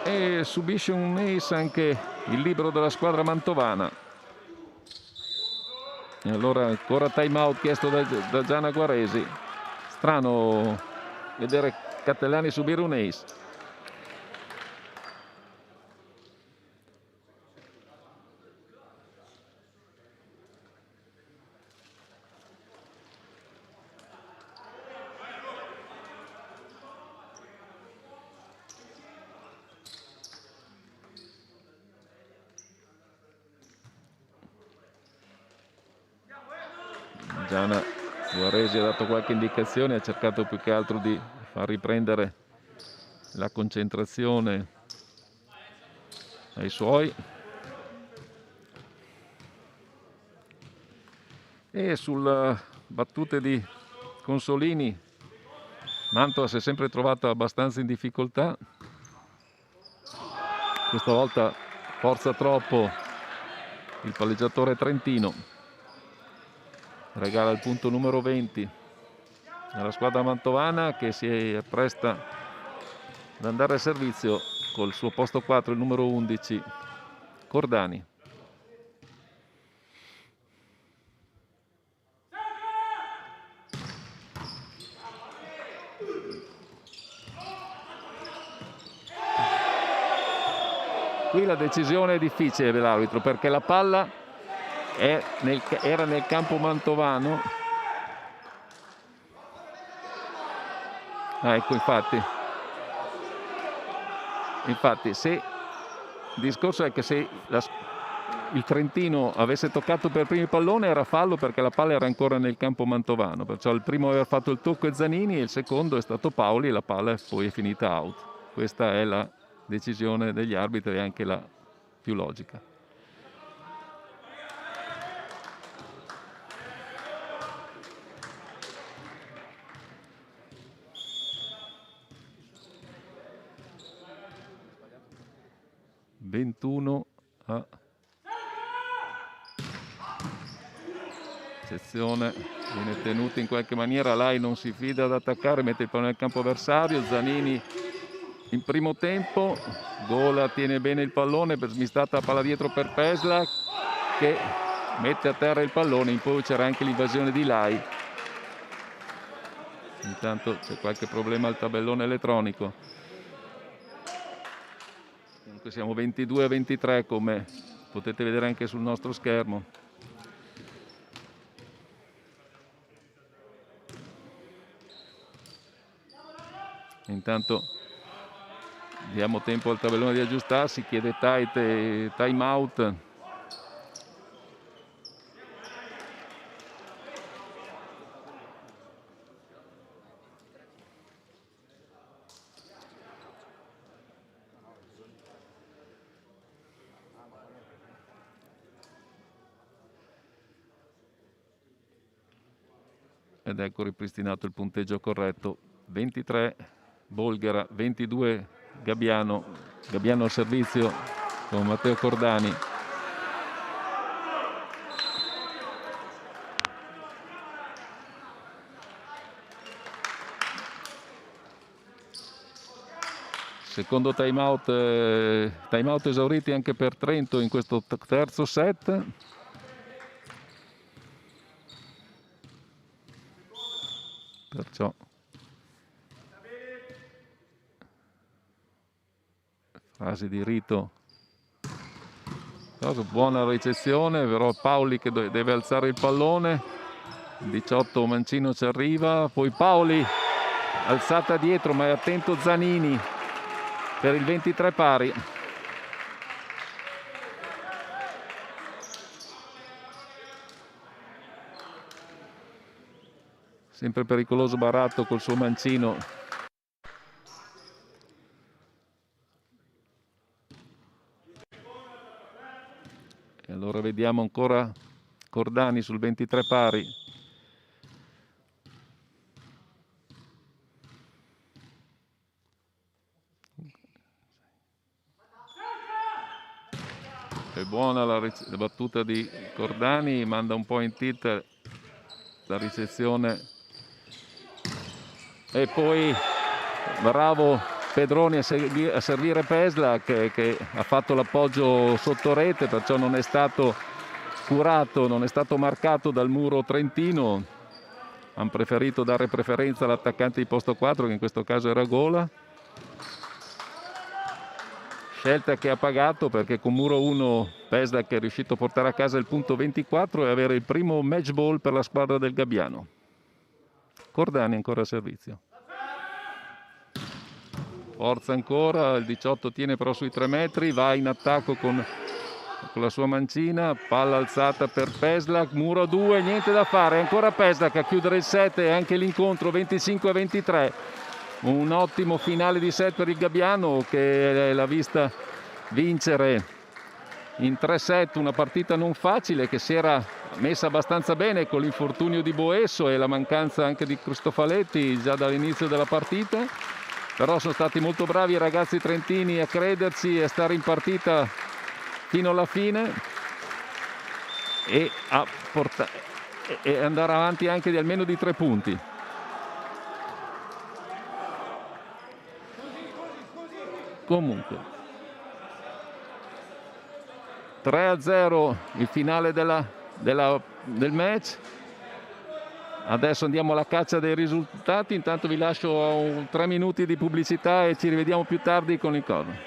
E subisce un ace anche il libero della squadra mantovana. E allora ancora time out chiesto da Gianna Guaresi. Strano vedere Cattellani subire un ace. Gianna Guaresi ha dato qualche indicazione, ha cercato più che altro di far riprendere la concentrazione ai suoi. E sulle battute di Consolini, Mantova si è sempre trovato abbastanza in difficoltà. Questa volta forza troppo il palleggiatore trentino. Regala il punto numero 20 alla squadra mantovana che si appresta ad andare al servizio col suo posto 4, il numero 11, Cordani. Qui la decisione è difficile per l'arbitro perché la palla era nel campo mantovano. Ecco, infatti se il discorso è che se il trentino avesse toccato per primo il pallone era fallo perché la palla era ancora nel campo mantovano, perciò il primo aveva fatto il tocco è Zanini e il secondo è stato Paoli e la palla poi è finita out. Questa è la decisione degli arbitri e anche la più logica. ricezione viene tenuta in qualche maniera, Lai non si fida ad attaccare, mette il pallone nel campo avversario, Zanini in primo tempo, Gola tiene bene il pallone, smistata la palla dietro per Pesla che mette a terra il pallone, poi c'era anche l'invasione di Lai. Intanto c'è qualche problema al tabellone elettronico. Comunque siamo 22-23 come potete vedere anche sul nostro schermo. Intanto diamo tempo al tabellone di aggiustarsi, chiede time out. Ed ecco ripristinato il punteggio corretto, 23 Bolghera, 22 Gabbiano al servizio con Matteo Cordani. Secondo time out esauriti anche per Trento in questo terzo set. Perciò frasi di rito. Buona ricezione, però Paoli che deve alzare il pallone. 18 Mancino ci arriva, poi Paoli alzata dietro, ma è attento Zanini per il 23 pari. Sempre pericoloso Baratto col suo mancino. E allora vediamo ancora Cordani sul 23 pari. È buona la battuta di Cordani, manda un po' in tilt la ricezione. E poi bravo Pedroni a servire Pesla che ha fatto l'appoggio sotto rete, perciò non è stato curato, non è stato marcato dal muro trentino. Hanno preferito dare preferenza all'attaccante di posto 4 che in questo caso era Gola. Scelta che ha pagato perché con muro 1 Pesla che è riuscito a portare a casa il punto 24 e avere il primo match ball per la squadra del Gabbiano. Cordani ancora a servizio. Forza ancora, il 18 tiene però sui 3 metri, va in attacco con la sua mancina, palla alzata per Peslak, muro 2, niente da fare, ancora Peslak a chiudere il set e anche l'incontro 25-23. Un ottimo finale di set per il Gabbiano che l'ha vista vincere in 3 set, una partita non facile che si era messa abbastanza bene con l'infortunio di Boesso e la mancanza anche di Cristofaletti già dall'inizio della partita, però sono stati molto bravi i ragazzi trentini a crederci e a stare in partita fino alla fine e andare avanti anche di almeno di 3 punti. Comunque 3-0 il finale del match. Adesso andiamo alla caccia dei risultati, intanto vi lascio 3 minuti di pubblicità e ci rivediamo più tardi con il cover.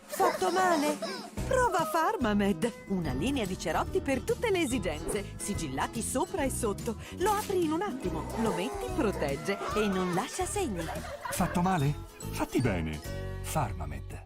Fatto male? Prova Farmamed, una linea di cerotti per tutte le esigenze, sigillati sopra e sotto. Lo apri in un attimo, lo metti, protegge e non lascia segni. Fatto male? Fatti bene. Farmamed.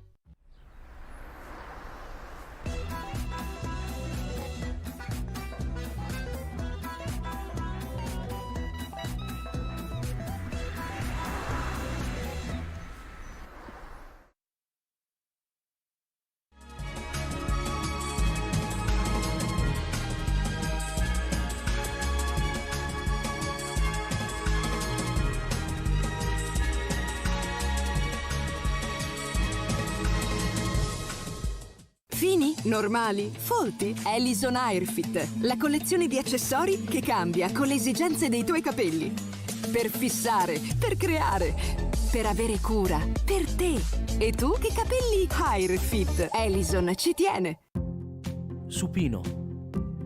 Fini, normali, folti. Ellison Airfit, la collezione di accessori che cambia con le esigenze dei tuoi capelli. Per fissare, per creare, per avere cura, per te. E tu che capelli Airfit? Ellison ci tiene. Supino.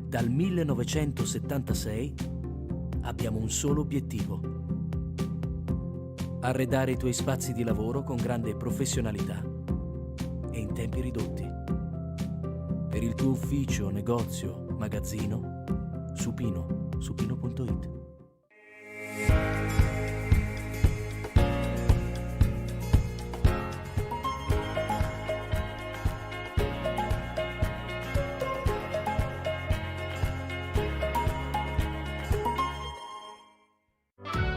Dal 1976 abbiamo un solo obiettivo: arredare i tuoi spazi di lavoro con grande professionalità e in tempi ridotti. Per il tuo ufficio, negozio, magazzino, Supino, supino.it.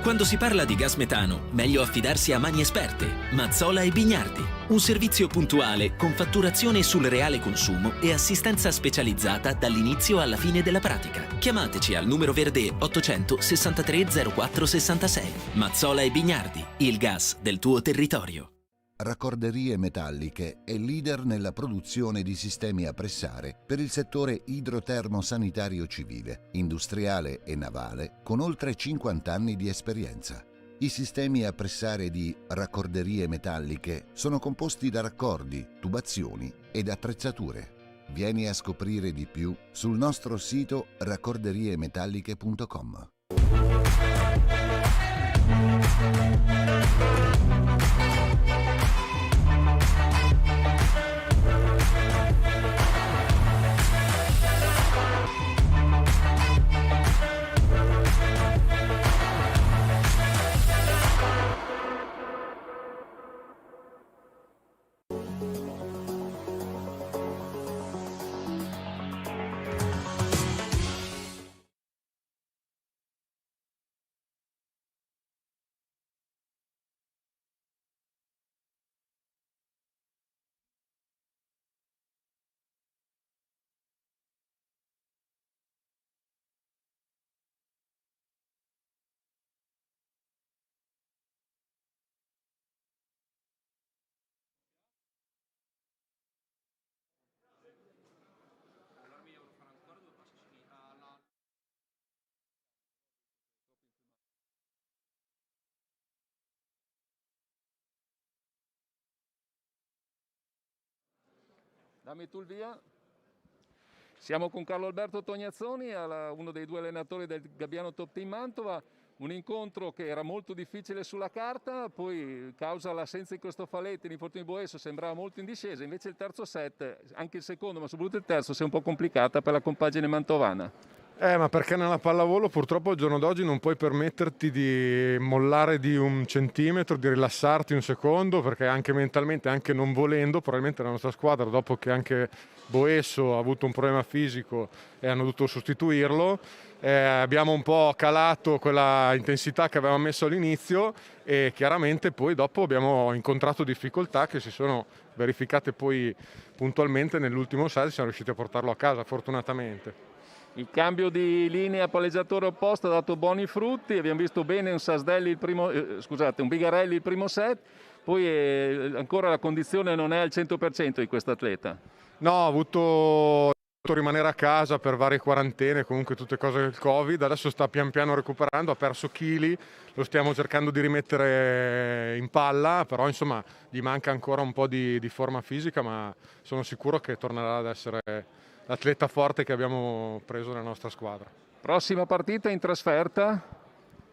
Quando si parla di gas metano, meglio affidarsi a mani esperte, Mazzola e Bignardi. Un servizio puntuale con fatturazione sul reale consumo e assistenza specializzata dall'inizio alla fine della pratica. Chiamateci al numero verde 863 04 66. Mazzola e Bignardi, il gas del tuo territorio. Raccorderie Metalliche è leader nella produzione di sistemi a pressare per il settore idrotermo-sanitario civile, industriale e navale, con oltre 50 anni di esperienza. I sistemi a pressare di Raccorderie Metalliche sono composti da raccordi, tubazioni ed attrezzature. Vieni a scoprire di più sul nostro sito raccorderiemetaliche.com. Dammi tu il via. Siamo con Carlo Alberto Tognazzoni, uno dei due allenatori del Gabbiano Top Team Mantova. Un incontro che era molto difficile sulla carta, poi causa l'assenza di Cristofaletti, l'infortunio di Boesso, sembrava molto in discesa. Invece il terzo set, anche il secondo, ma soprattutto il terzo, si è un po' complicata per la compagine mantovana. Ma perché nella pallavolo purtroppo al giorno d'oggi non puoi permetterti di mollare di un centimetro, di rilassarti un secondo, perché anche mentalmente, anche non volendo, probabilmente la nostra squadra, dopo che anche Boesso ha avuto un problema fisico e hanno dovuto sostituirlo, abbiamo un po' calato quella intensità che avevamo messo all'inizio e chiaramente poi dopo abbiamo incontrato difficoltà che si sono verificate poi puntualmente nell'ultimo set, siamo riusciti a portarlo a casa fortunatamente. Il cambio di linea palleggiatore opposto ha dato buoni frutti, abbiamo visto bene un un Bigarelli il primo set, poi ancora la condizione non è al 100% di questo atleta. No, ha avuto rimanere a casa per varie quarantene, comunque tutte cose del Covid, adesso sta pian piano recuperando, ha perso chili, lo stiamo cercando di rimettere in palla, però insomma gli manca ancora un po' di forma fisica, ma sono sicuro che tornerà ad essere l'atleta forte che abbiamo preso nella nostra squadra. Prossima partita in trasferta?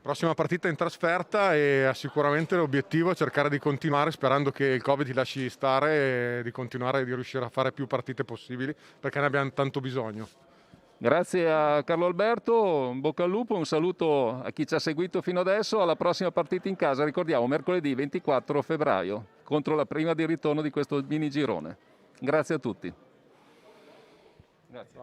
Prossima partita in trasferta e sicuramente l'obiettivo è cercare di continuare, sperando che il Covid ti lasci stare, e di continuare di riuscire a fare più partite possibili perché ne abbiamo tanto bisogno. Grazie a Carlo Alberto, in bocca al lupo, un saluto a chi ci ha seguito fino adesso, alla prossima partita in casa, ricordiamo mercoledì 24 febbraio contro la prima di ritorno di questo mini girone. Grazie a tutti. Grazie.